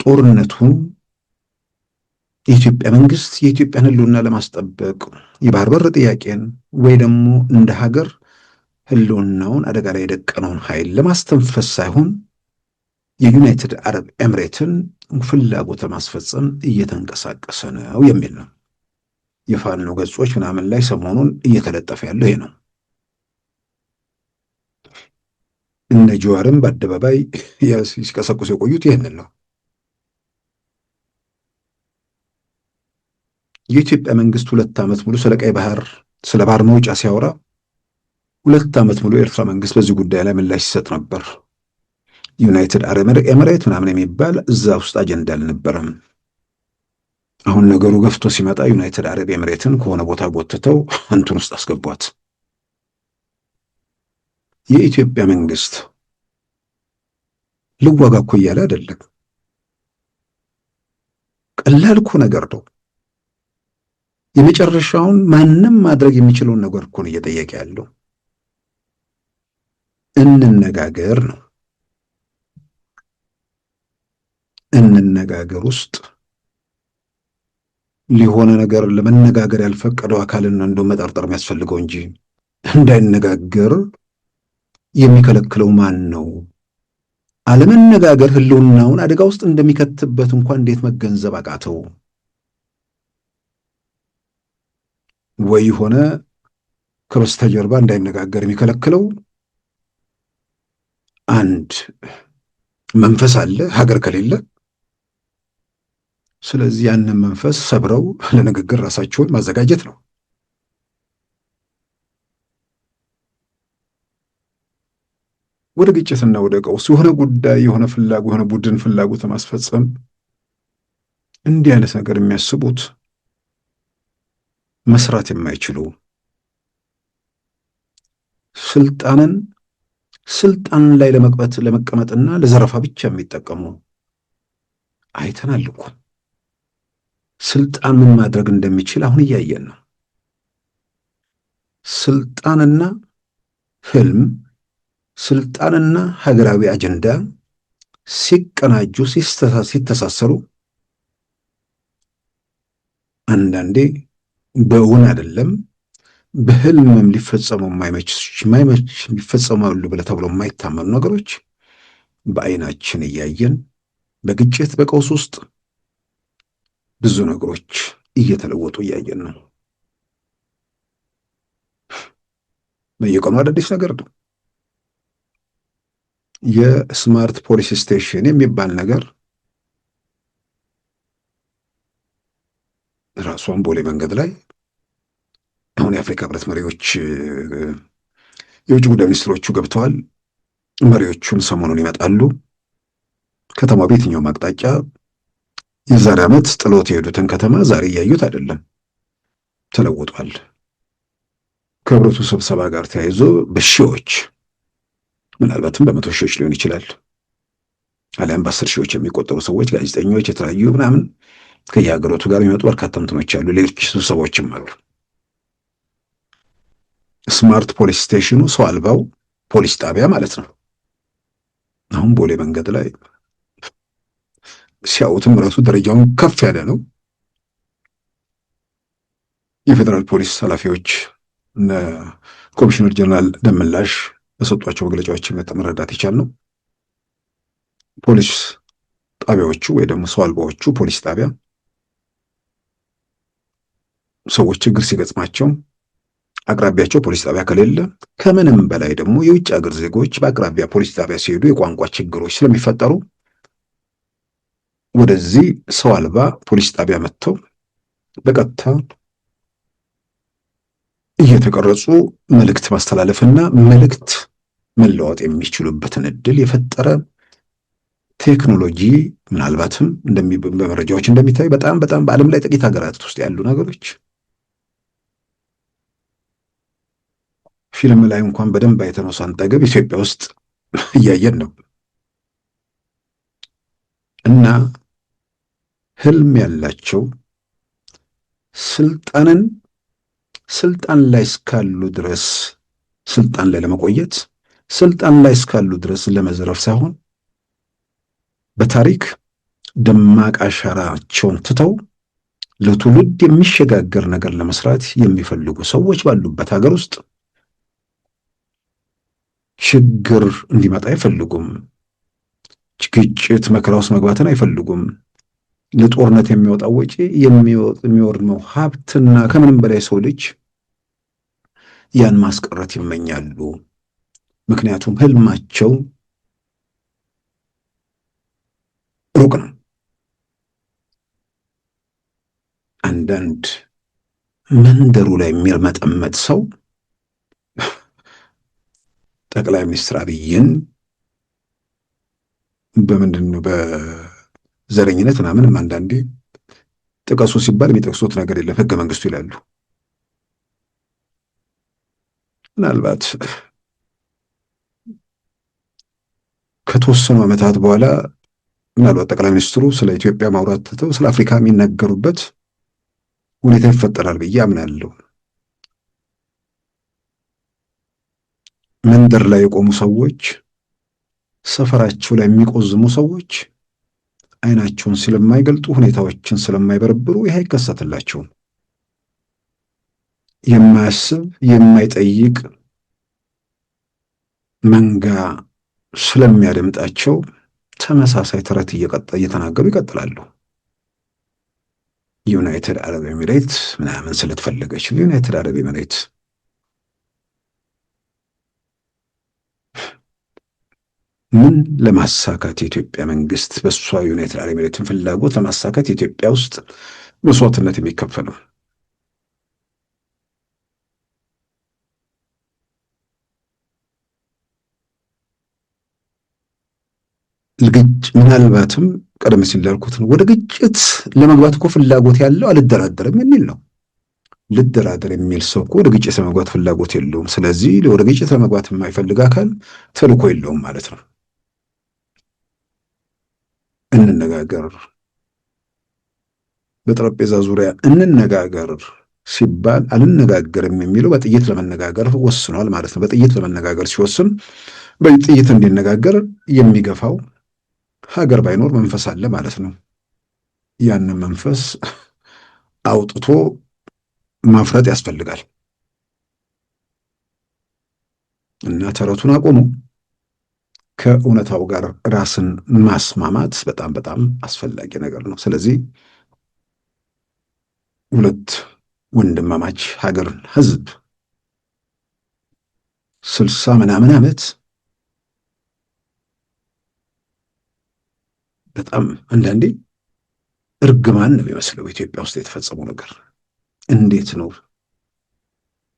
ጦርነቱ የኢትዮጵያ መንግስት የኢትዮጵያን ህልውና ለማስጠበቅ የባህር በር ጥያቄን ወይ ደግሞ እንደ ሀገር ህልውናውን አደጋ ላይ የደቀነውን ኃይል ለማስተንፈስ ሳይሆን የዩናይትድ አረብ ኤምሬትን ፍላጎት ለማስፈጸም እየተንቀሳቀሰ ነው የሚል ነው። የፋኖ ገጾች ምናምን ላይ ሰሞኑን እየተለጠፈ ያለው ይሄ ነው። እነ ጀዋርም በአደባባይ ሲቀሰቅሱ የቆዩት ይህንን ነው። የኢትዮጵያ መንግስት 2 ዓመት ሙሉ ስለ ቀይ ባህር ስለ ባህር መውጫ ሲያወራ 2 ዓመት ሙሉ የኤርትራ መንግስት በዚህ ጉዳይ ላይ ምላሽ ሲሰጥ ነበር። ዩናይትድ አረብ ኤምሬት ምናምን የሚባል እዛ ውስጥ አጀንዳ አልነበረም። አሁን ነገሩ ገፍቶ ሲመጣ ዩናይትድ አረብ ኤምሬትን ከሆነ ቦታ ጎትተው እንትን ውስጥ አስገቧት። የኢትዮጵያ መንግስት ልዋጋ እኮ እያለ አይደለም። ቀላል እኮ ነገር ነው። የመጨረሻውን ማንም ማድረግ የሚችለውን ነገር እኮ ነው እየጠየቀ ያለው። እንነጋገር ነው። እንነጋገር ውስጥ ሊሆነ ነገር ለመነጋገር ያልፈቀደው አካልን እንደው መጠርጠር የሚያስፈልገው እንጂ እንዳይነጋገር የሚከለክለው ማን ነው? አለመነጋገር ህልውናውን አደጋ ውስጥ እንደሚከትበት እንኳን እንዴት መገንዘብ አቃተው? ወይ ሆነ ከበስተጀርባ እንዳይነጋገር የሚከለክለው አንድ መንፈስ አለ ሀገር ከሌለ። ስለዚህ ያንን መንፈስ ሰብረው ለንግግር ራሳቸውን ማዘጋጀት ነው። ወደ ግጭትና ወደ ቀውስ የሆነ ጉዳይ የሆነ ቡድን ፍላጎት ለማስፈጸም እንዲህ አይነት ነገር የሚያስቡት መስራት የማይችሉ ስልጣን ላይ ለመቀመጥና ለዘረፋ ብቻ የሚጠቀሙ አይተናል እኮ። ስልጣን ምን ማድረግ እንደሚችል አሁን እያየን ነው። ስልጣንና ህልም፣ ስልጣንና ሀገራዊ አጀንዳ ሲቀናጁ ሲተሳሰሩ አንዳንዴ በእውን አይደለም በህልምም ሊፈጸሙ ሊፈጸማሉ ብለህ ተብሎ የማይታመኑ ነገሮች በአይናችን እያየን በግጭት በቀውስ ውስጥ ብዙ ነገሮች እየተለወጡ እያየን ነው። በየቀኑ አዳዲስ ነገር ነው። የስማርት ፖሊስ ስቴሽን የሚባል ነገር ራሷን ቦሌ መንገድ ላይ አሁን የአፍሪካ ህብረት መሪዎች የውጭ ጉዳይ ሚኒስትሮቹ ገብተዋል። መሪዎቹም ሰሞኑን ይመጣሉ። ከተማው በየትኛውም አቅጣጫ የዛሬ ዓመት ጥሎት የሄዱትን ከተማ ዛሬ እያዩት አይደለም፣ ተለውጧል። ከህብረቱ ስብሰባ ጋር ተያይዞ በሺዎች ምናልባትም በመቶ ሺዎች ሊሆን ይችላል፣ አሊያም በ10 ሺዎች የሚቆጠሩ ሰዎች፣ ጋዜጠኞች፣ የተለያዩ ምናምን ከየሀገሮቱ ጋር የሚመጡ በርካታ እንትኖች አሉ። ሌሎች ስብሰባዎችም አሉ። ስማርት ፖሊስ ስቴሽኑ ሰው አልባው ፖሊስ ጣቢያ ማለት ነው። አሁን ቦሌ መንገድ ላይ ሲያዩትም ራሱ ደረጃውን ከፍ ያለ ነው። የፌዴራል ፖሊስ ኃላፊዎች እነ ኮሚሽነር ጀነራል ደመላሽ በሰጧቸው መግለጫዎች መረዳት የቻልነው ፖሊስ ጣቢያዎቹ ወይ ደግሞ ሰው አልባዎቹ ፖሊስ ጣቢያ ሰዎች ችግር ሲገጥማቸው አቅራቢያቸው ፖሊስ ጣቢያ ከሌለ፣ ከምንም በላይ ደግሞ የውጭ ሀገር ዜጎች በአቅራቢያ ፖሊስ ጣቢያ ሲሄዱ የቋንቋ ችግሮች ስለሚፈጠሩ ወደዚህ ሰው አልባ ፖሊስ ጣቢያ መጥተው በቀጥታ እየተቀረጹ መልእክት ማስተላለፍና መልእክት መለዋወጥ የሚችሉበትን እድል የፈጠረ ቴክኖሎጂ ምናልባትም በመረጃዎች እንደሚታይ በጣም በዓለም ላይ ጥቂት ሀገራት ውስጥ ያሉ ነገሮች ፊልም ላይ እንኳን በደንብ አይተነው ሳንጠግብ ኢትዮጵያ ውስጥ እያየን ነው። እና ህልም ያላቸው ስልጣን ላይ እስካሉ ድረስ ስልጣን ላይ ለመቆየት ስልጣን ላይ እስካሉ ድረስ ለመዝረፍ ሳይሆን በታሪክ ደማቅ አሻራቸውን ትተው ለትውልድ የሚሸጋገር ነገር ለመስራት የሚፈልጉ ሰዎች ባሉበት ሀገር ውስጥ ችግር እንዲመጣ አይፈልጉም። ግጭት፣ መከራ ውስጥ መግባትን አይፈልጉም። ለጦርነት የሚወጣው ወጪ የሚወድመው ሀብትና ከምንም በላይ ሰው ልጅ ያን ማስቀረት ይመኛሉ። ምክንያቱም ህልማቸው ሩቅ ነው። አንዳንድ መንደሩ ላይ የሚርመጠመጥ ሰው ጠቅላይ ሚኒስትር አብይን በምንድን ነው በዘረኝነት ምናምንም አንዳንዴ ጥቀሱ ሲባል የሚጠቅሱት ነገር የለም፣ ህገ መንግስቱ ይላሉ። ምናልባት ከተወሰኑ ዓመታት በኋላ ምናልባት ጠቅላይ ሚኒስትሩ ስለ ኢትዮጵያ ማውራት ትተው ስለ አፍሪካ የሚናገሩበት ሁኔታ ይፈጠራል ብዬ አምናለሁ። መንደር ላይ የቆሙ ሰዎች፣ ሰፈራቸው ላይ የሚቆዝሙ ሰዎች አይናቸውን ስለማይገልጡ ሁኔታዎችን ስለማይበረብሩ ይህ አይከሰትላቸውም። የማያስብ የማይጠይቅ መንጋ ስለሚያደምጣቸው ተመሳሳይ ተረት እየተናገሩ ይቀጥላሉ። ዩናይትድ አረብ ኤሚሬት ምናምን ስለተፈለገች ዩናይትድ አረብ ኤሚሬት ምን ለማሳካት የኢትዮጵያ መንግስት በእሷ ዩናይትድ አረብ ኤሚሬትን ፍላጎት ለማሳካት የኢትዮጵያ ውስጥ መስዋዕትነት የሚከፈለው? ምናልባትም ቀደም ሲል ላልኩት ነው፣ ወደ ግጭት ለመግባት እኮ ፍላጎት ያለው አልደራደርም የሚል ነው። ልደራደር የሚል ሰው እኮ ወደ ግጭት ለመግባት ፍላጎት የለውም። ስለዚህ ወደ ግጭት ለመግባት የማይፈልግ አካል ተልዕኮ የለውም ማለት ነው። እንነጋገር፣ በጠረጴዛ ዙሪያ እንነጋገር ሲባል አልነጋገርም የሚለው በጥይት ለመነጋገር ወስኗል ማለት ነው። በጥይት ለመነጋገር ሲወስን በጥይት እንዲነጋገር የሚገፋው ሀገር ባይኖር መንፈስ አለ ማለት ነው። ያንን መንፈስ አውጥቶ ማፍረጥ ያስፈልጋል እና ተረቱን አቆሙ። ከእውነታው ጋር ራስን ማስማማት በጣም በጣም አስፈላጊ ነገር ነው። ስለዚህ ሁለት ወንድማማች ሀገርን ህዝብ 60 ምናምን ዓመት በጣም አንዳንዴ እርግማን ነው የሚመስለው ኢትዮጵያ ውስጥ የተፈጸመው ነገር። እንዴት ነው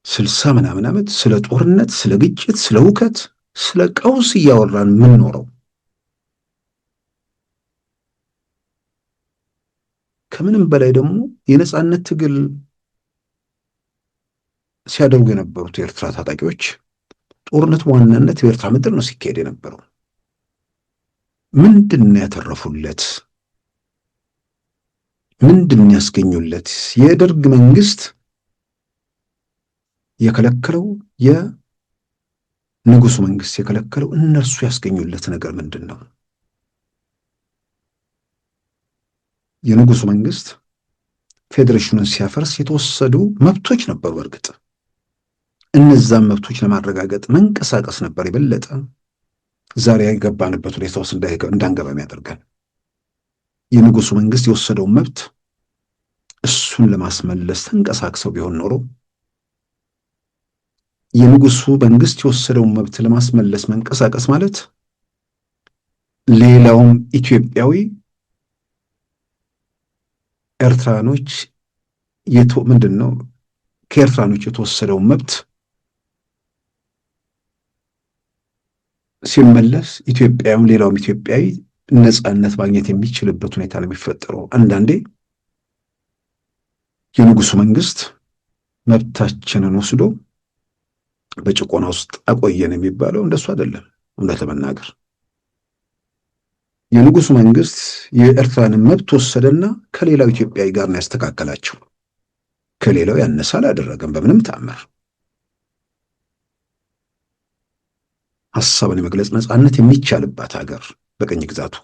60 ምናምን ዓመት ስለ ጦርነት፣ ስለ ግጭት፣ ስለ ሁከት፣ ስለ ቀውስ እያወራን የምንኖረው? ከምንም በላይ ደግሞ የነጻነት ትግል ሲያደርጉ የነበሩት የኤርትራ ታጣቂዎች ጦርነት በዋናነት በኤርትራ ምድር ነው ሲካሄድ የነበረው። ምንድን ነው ያተረፉለት? ምንድን ነው ያስገኙለት? የደርግ መንግስት የከለከለው የንጉሱ መንግስት የከለከለው እነርሱ ያስገኙለት ነገር ምንድን ነው? የንጉሱ መንግስት ፌዴሬሽኑን ሲያፈርስ የተወሰዱ መብቶች ነበሩ። እርግጥ እነዛን መብቶች ለማረጋገጥ መንቀሳቀስ ነበር የበለጠ ዛሬ የገባንበት ሁኔታ ውስጥ እንዳንገባ የሚያደርገን። የንጉሱ መንግስት የወሰደውን መብት እሱን ለማስመለስ ተንቀሳቅሰው ቢሆን ኖሮ የንጉሱ መንግስት የወሰደውን መብት ለማስመለስ መንቀሳቀስ ማለት ሌላውም ኢትዮጵያዊ ኤርትራኖች ምንድን ነው ከኤርትራኖች የተወሰደውን መብት ሲመለስ ኢትዮጵያዊም ሌላውም ኢትዮጵያዊ ነጻነት ማግኘት የሚችልበት ሁኔታ ነው የሚፈጠረው። አንዳንዴ የንጉሱ መንግስት መብታችንን ወስዶ በጭቆና ውስጥ አቆየን የሚባለው እንደሱ አይደለም። እውነት ለመናገር የንጉሱ መንግስት የኤርትራንን መብት ወሰደና ከሌላው ኢትዮጵያዊ ጋር ነው ያስተካከላቸው። ከሌላው ያነሰ አላደረገም በምንም ተአምር። ሀሳብን የመግለጽ ነጻነት የሚቻልባት ሀገር በቅኝ ግዛቱ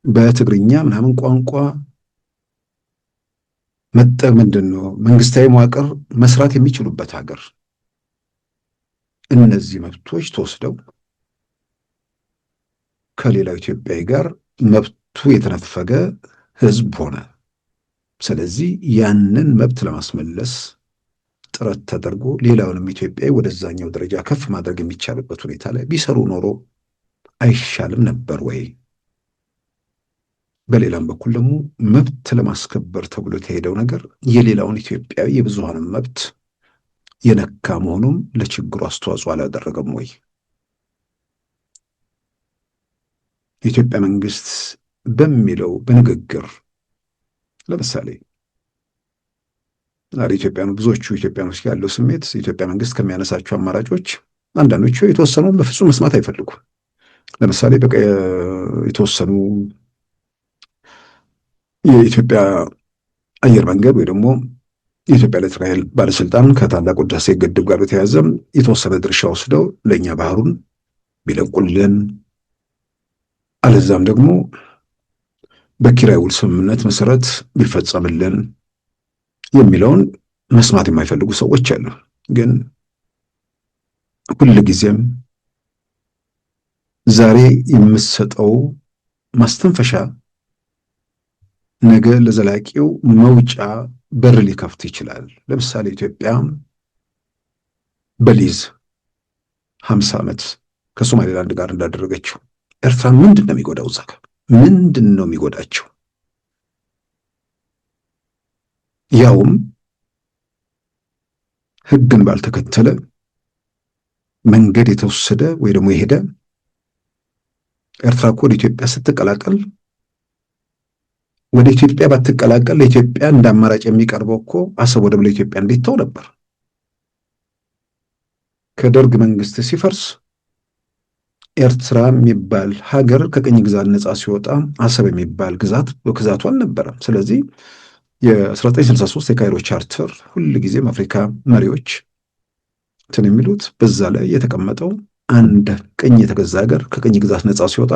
በትግርኛ ምናምን ቋንቋ መንግስታዊ መዋቅር መስራት የሚችሉበት ሀገር እነዚህ መብቶች ተወስደው ከሌላው ኢትዮጵያዊ ጋር መብቱ የተነፈገ ህዝብ ሆነ። ስለዚህ ያንን መብት ለማስመለስ ጥረት ተደርጎ ሌላውንም ኢትዮጵያዊ ወደዛኛው ደረጃ ከፍ ማድረግ የሚቻልበት ሁኔታ ላይ ቢሰሩ ኖሮ አይሻልም ነበር ወይ? በሌላም በኩል ደግሞ መብት ለማስከበር ተብሎ የተሄደው ነገር የሌላውን ኢትዮጵያዊ የብዙሃንን መብት የነካ መሆኑም ለችግሩ አስተዋጽኦ አላደረገም ወይ? የኢትዮጵያ መንግስት በሚለው በንግግር ለምሳሌ ዛሬ ብዙዎቹ ኢትዮጵያኖች ያለው ስሜት የኢትዮጵያ መንግስት ከሚያነሳቸው አማራጮች አንዳንዶቹ የተወሰኑን በፍጹም መስማት አይፈልጉም። ለምሳሌ የተወሰኑ የኢትዮጵያ አየር መንገድ ወይ ደግሞ የኢትዮጵያ ኤሌክትሪክ ኃይል ባለስልጣን ከታላቁ ህዳሴ ግድብ ጋር በተያያዘ የተወሰነ ድርሻ ወስደው ለእኛ ባህሩን ቢለቁልን አለዛም ደግሞ በኪራይ ውል ስምምነት መሰረት ቢፈጸምልን የሚለውን መስማት የማይፈልጉ ሰዎች አሉ። ግን ሁልጊዜም ዛሬ የምትሰጠው ማስተንፈሻ ነገ ለዘላቂው መውጫ በር ሊከፍት ይችላል። ለምሳሌ ኢትዮጵያ በሊዝ 50 ዓመት ከሶማሌላንድ ጋር እንዳደረገችው ኤርትራ ምንድን ነው የሚጎዳው? እዛ ጋር ምንድን ነው የሚጎዳቸው? ያውም ህግን ባልተከተለ መንገድ የተወሰደ ወይ ደግሞ የሄደ ኤርትራ እኮ ወደ ኢትዮጵያ ስትቀላቀል ወደ ኢትዮጵያ ባትቀላቀል ለኢትዮጵያ እንደ አማራጭ የሚቀርበው እኮ አሰብ ወደብ ለኢትዮጵያ እንዲተው ነበር። ከደርግ መንግስት ሲፈርስ ኤርትራ የሚባል ሀገር ከቅኝ ግዛት ነፃ ሲወጣ አሰብ የሚባል ግዛቱ አልነበረም። ስለዚህ የ1963 የካይሮ ቻርተር ሁልጊዜም አፍሪካ መሪዎች እንትን የሚሉት በዛ ላይ የተቀመጠው አንድ ቅኝ የተገዛ ሀገር ከቅኝ ግዛት ነፃ ሲወጣ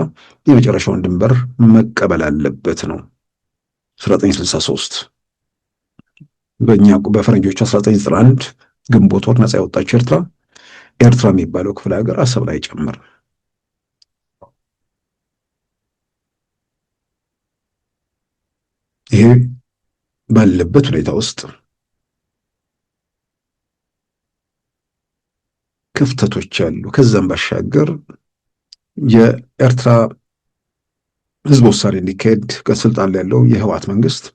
የመጨረሻውን ድንበር መቀበል አለበት ነው። 1963 በፈረንጆቹ 1991 ግንቦት ወር ነፃ ያወጣችው ኤርትራ የሚባለው ክፍለ ሀገር አሰብ ላይ ጨመረ። ይሄ ባለበት ሁኔታ ውስጥ ክፍተቶች አሉ። ከዛም ባሻገር የኤርትራ ህዝብ ውሳኔ እንዲካሄድ ከስልጣን ላይ ያለው የህወሓት መንግስት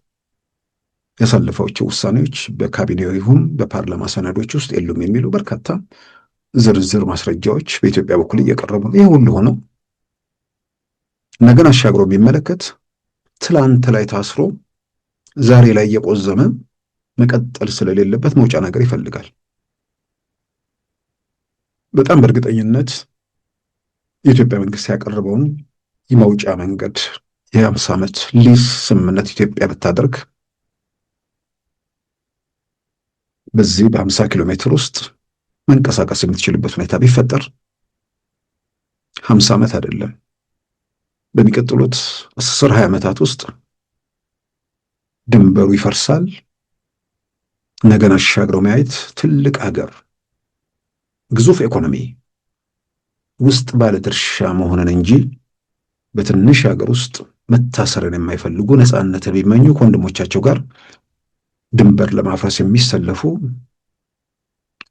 ያሳለፋቸው ውሳኔዎች በካቢኔው ይሁን በፓርላማ ሰነዶች ውስጥ የሉም የሚሉ በርካታ ዝርዝር ማስረጃዎች በኢትዮጵያ በኩል እየቀረቡ ነው። ይህ ሁሉ ሆነው ነገን አሻግሮ የሚመለከት ትላንት ላይ ታስሮ ዛሬ ላይ እየቆዘመ መቀጠል ስለሌለበት መውጫ ነገር ይፈልጋል። በጣም በእርግጠኝነት የኢትዮጵያ መንግስት ያቀረበውን የመውጫ መንገድ የ50 ዓመት ሊዝ ስምምነት ኢትዮጵያ ብታደርግ በዚህ በ50 ኪሎ ሜትር ውስጥ መንቀሳቀስ የምትችልበት ሁኔታ ቢፈጠር 50 ዓመት አይደለም በሚቀጥሉት 10-20 ዓመታት ውስጥ ድንበሩ ይፈርሳል። ነገን አሻግረው ማየት ትልቅ ሀገር ግዙፍ ኢኮኖሚ ውስጥ ባለ ድርሻ መሆንን እንጂ በትንሽ ሀገር ውስጥ መታሰርን የማይፈልጉ ነፃነትን የሚመኙ ከወንድሞቻቸው ጋር ድንበር ለማፍረስ የሚሰለፉ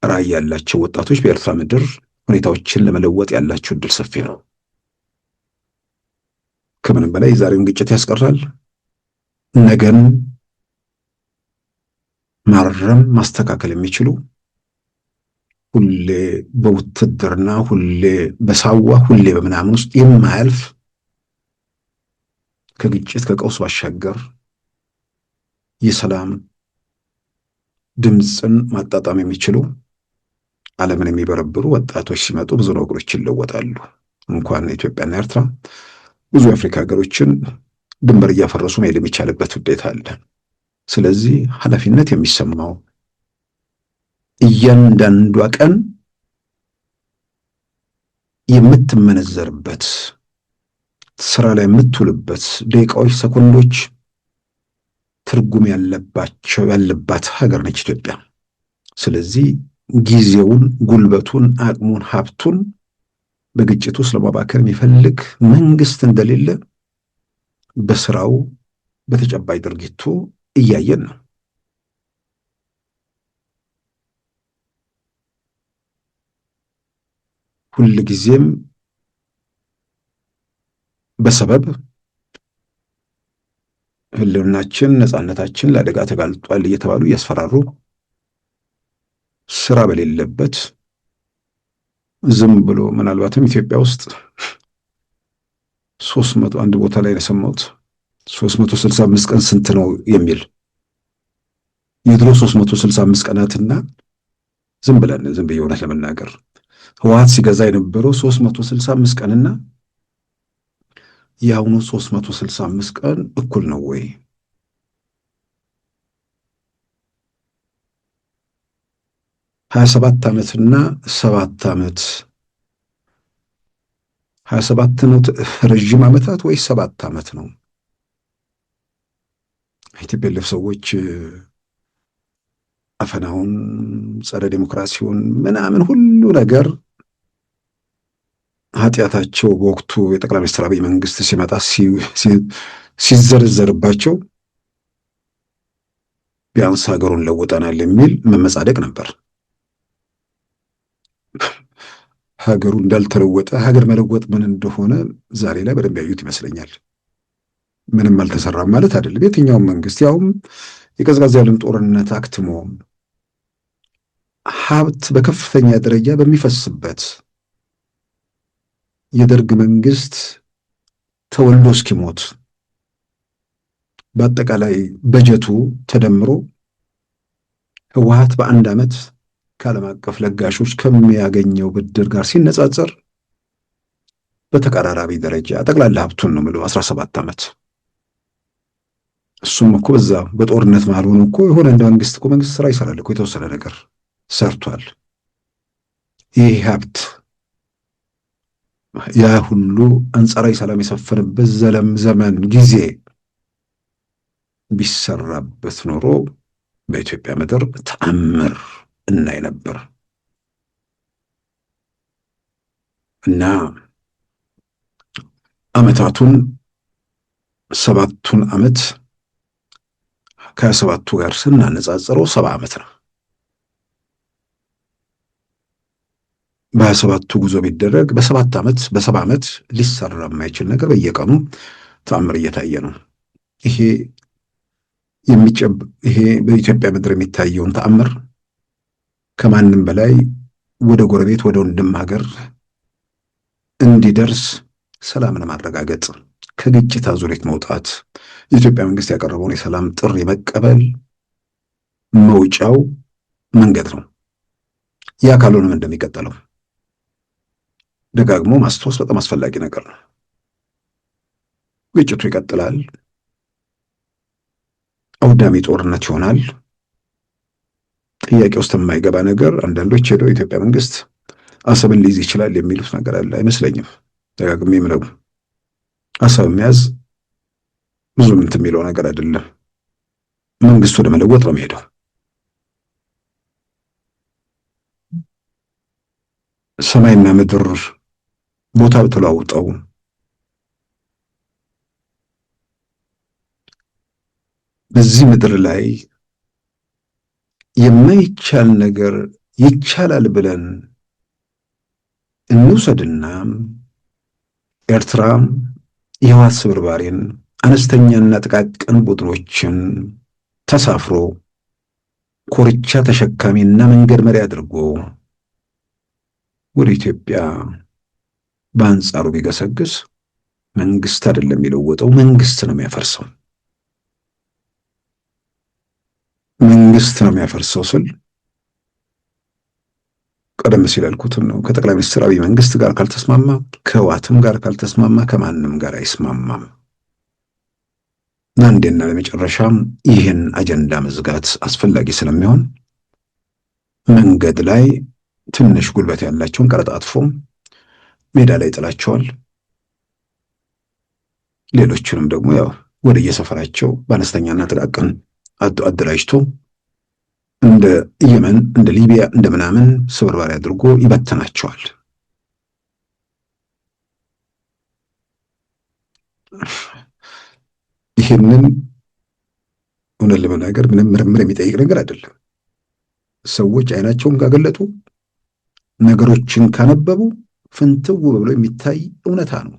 ራዕይ ያላቸው ወጣቶች በኤርትራ ምድር ሁኔታዎችን ለመለወጥ ያላቸው እድል ሰፊ ነው። ከምንም በላይ የዛሬውን ግጭት ያስቀራል። ነገን ማረም ማስተካከል የሚችሉ ሁሌ በውትድርና ሁሌ በሳዋ ሁሌ በምናምን ውስጥ የማያልፍ ከግጭት ከቀውስ ባሻገር የሰላም ድምፅን ማጣጣም የሚችሉ ዓለምን የሚበረብሩ ወጣቶች ሲመጡ ብዙ ነገሮች ይለወጣሉ። እንኳን ኢትዮጵያና ኤርትራ ብዙ የአፍሪካ ሀገሮችን ድንበር እያፈረሱ መሄድ የሚቻልበት ውጤት አለ። ስለዚህ ኃላፊነት የሚሰማው እያንዳንዷ ቀን የምትመነዘርበት ስራ ላይ የምትውልበት ደቂቃዎች፣ ሰኮንዶች ትርጉም ያለባት ሀገር ነች ኢትዮጵያ። ስለዚህ ጊዜውን፣ ጉልበቱን፣ አቅሙን፣ ሀብቱን በግጭት ውስጥ ለማባከን የሚፈልግ መንግስት እንደሌለ በስራው በተጨባጭ ድርጊቱ እያየን ነው። ሁል ጊዜም በሰበብ ህልውናችን፣ ነፃነታችን ለአደጋ ተጋልጧል እየተባሉ እያስፈራሩ ስራ በሌለበት ዝም ብሎ ምናልባትም ኢትዮጵያ ውስጥ 300 አንድ ቦታ ላይ የሰማሁት 365 ቀን ስንት ነው የሚል የድሮ 365 ቀናትና ዝም ብዬ እውነት ለመናገር ህወሓት ሲገዛ የነበረው 365 ቀንና የአሁኑ 365 ቀን እኩል ነው ወይ? ሀያ 27 ዓመትና 7 ዓመት 27 ነው ረዥም ዓመታት ወይስ 7 ዓመት ነው? ኢትዮጵያ ሰዎች አፈናውን፣ ጸረ ዴሞክራሲውን ምናምን ሁሉ ነገር ኃጢአታቸው በወቅቱ የጠቅላይ ሚኒስትር አብይ መንግስት ሲመጣ ሲዘረዘርባቸው ቢያንስ ሀገሩን ለውጠናል የሚል መመጻደቅ ነበር። ሀገሩ እንዳልተለወጠ ሀገር መለወጥ ምን እንደሆነ ዛሬ ላይ በደንብ ያዩት ይመስለኛል። ምንም አልተሰራም ማለት አይደለም። የትኛውም መንግስት ያውም የቀዝቃዛ ዓለም ጦርነት አክትሞ ሀብት በከፍተኛ ደረጃ በሚፈስበት የደርግ መንግስት ተወልዶ እስኪሞት በአጠቃላይ በጀቱ ተደምሮ ህወሓት በአንድ ዓመት ከዓለም አቀፍ ለጋሾች ከሚያገኘው ብድር ጋር ሲነጻጸር በተቀራራቢ ደረጃ ጠቅላላ ሀብቱን ነው የምለው 17 ዓመት። እሱም እኮ በዛ በጦርነት መሃል ሆኖ እኮ የሆነ እንደ መንግስት እኮ መንግስት ስራ ይሰራል እኮ የተወሰነ ነገር ሰርቷል። ይህ ሀብት ያ ሁሉ አንጻራዊ ሰላም የሰፈነበት ዘመን ጊዜ ቢሰራበት ኖሮ በኢትዮጵያ ምድር ተአምር እናይ ነበር እና ዓመታቱን 7ቱን ዓመት ከ27ቱ ጋር ስናነጻጽረው 70 ዓመት ነው። በ27ቱ ጉዞ ቢደረግ በ7 ዓመት ሊሰራ የማይችል ነገር በየቀኑ ተአምር እየታየ ነው። ይሄ በኢትዮጵያ ምድር የሚታየውን ተአምር ከማንም በላይ ወደ ጎረቤት ወደ ወንድም ሀገር እንዲደርስ ሰላምን ማረጋገጥ፣ ከግጭት አዙሪት መውጣት፣ የኢትዮጵያ መንግስት ያቀረበውን የሰላም ጥሪ መቀበል መውጫው መንገድ ነው። ያ ካልሆነም እንደሚቀጥለው ደጋግሞ ማስታወስ በጣም አስፈላጊ ነገር ነው። ግጭቱ ይቀጥላል። አውዳሚ ጦርነት ይሆናል። ጥያቄ ውስጥ የማይገባ ነገር አንዳንዶች ሄደው የኢትዮጵያ መንግስት አሰብን ሊይዝ ይችላል የሚሉት ነገር አለ። አይመስለኝም። ደጋግሜ የምለው አሰብ መያዝ ብዙ እንትን የሚለው ነገር አይደለም። መንግስት ወደ መለወጥ ነው የሚሄደው። ሰማይና ምድር ቦታ ተለዋውጠው በዚህ ምድር ላይ የማይቻል ነገር ይቻላል ብለን እንውሰድና ኤርትራ የህወሓት ስብርባሪን አነስተኛና ጥቃቅን ቡድኖችን ተሳፍሮ ኮርቻ ተሸካሚና መንገድ መሪ አድርጎ ወደ ኢትዮጵያ በአንጻሩ ቢገሰግስ መንግስት አይደለም የሚለወጠው፣ መንግስት ነው የሚያፈርሰው። መንግስት ነው የሚያፈርሰው ስል ቀደም ሲል ያልኩትን ነው። ከጠቅላይ ሚኒስትር አብይ መንግስት ጋር ካልተስማማ፣ ከህወሓትም ጋር ካልተስማማ ከማንም ጋር አይስማማም። አንዴና ለመጨረሻም ይህን አጀንዳ መዝጋት አስፈላጊ ስለሚሆን መንገድ ላይ ትንሽ ጉልበት ያላቸውን ቀረጣጥፎ ሜዳ ላይ ጥላቸዋል። ሌሎችንም ደግሞ ያው ወደ የሰፈራቸው በአነስተኛና ጥቃቅን አደራጅቶ እንደ የመን እንደ ሊቢያ እንደ ምናምን ስብርባሪ አድርጎ ይበተናቸዋል። ይህንን እውነት ለመናገር ምንም ምርምር የሚጠይቅ ነገር አይደለም። ሰዎች አይናቸውን ካገለጡ ነገሮችን ካነበቡ ፍንትው ብሎ የሚታይ እውነታ ነው።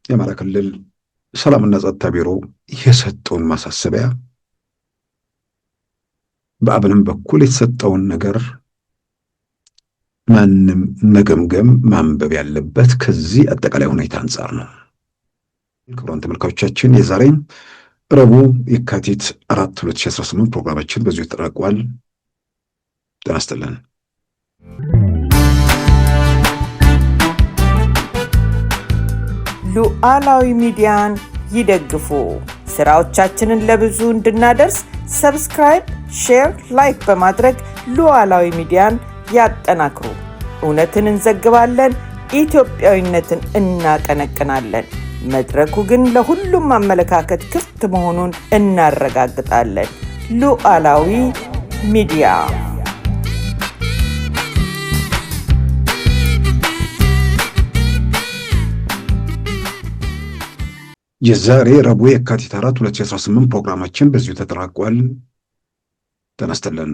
የአማራ ክልል ሰላምና ጸጥታ ቢሮ የሰጠውን ማሳሰቢያ በአብንም በኩል የተሰጠውን ነገር ማንም መገምገም ማንበብ ያለበት ከዚህ አጠቃላይ ሁኔታ አንጻር ነው። ክቡራን ተመልካቾቻችን የዛሬ ረቡዕ የካቲት 4 2018 ፕሮግራማችን በዚሁ ተጠናቋል። ጤና ይስጥልን። ሉዓላዊ ሚዲያን ይደግፉ። ስራዎቻችንን ለብዙ እንድናደርስ ሰብስክራይብ፣ ሼር፣ ላይክ በማድረግ ሉዓላዊ ሚዲያን ያጠናክሩ። እውነትን እንዘግባለን፣ ኢትዮጵያዊነትን እናቀነቅናለን። መድረኩ ግን ለሁሉም አመለካከት ክፍት መሆኑን እናረጋግጣለን። ሉዓላዊ ሚዲያ የዛሬ ረቡዕ የካቲት 4 2018 ፕሮግራማችን በዚሁ ተጠናቋል። ጤና ይስጥልን።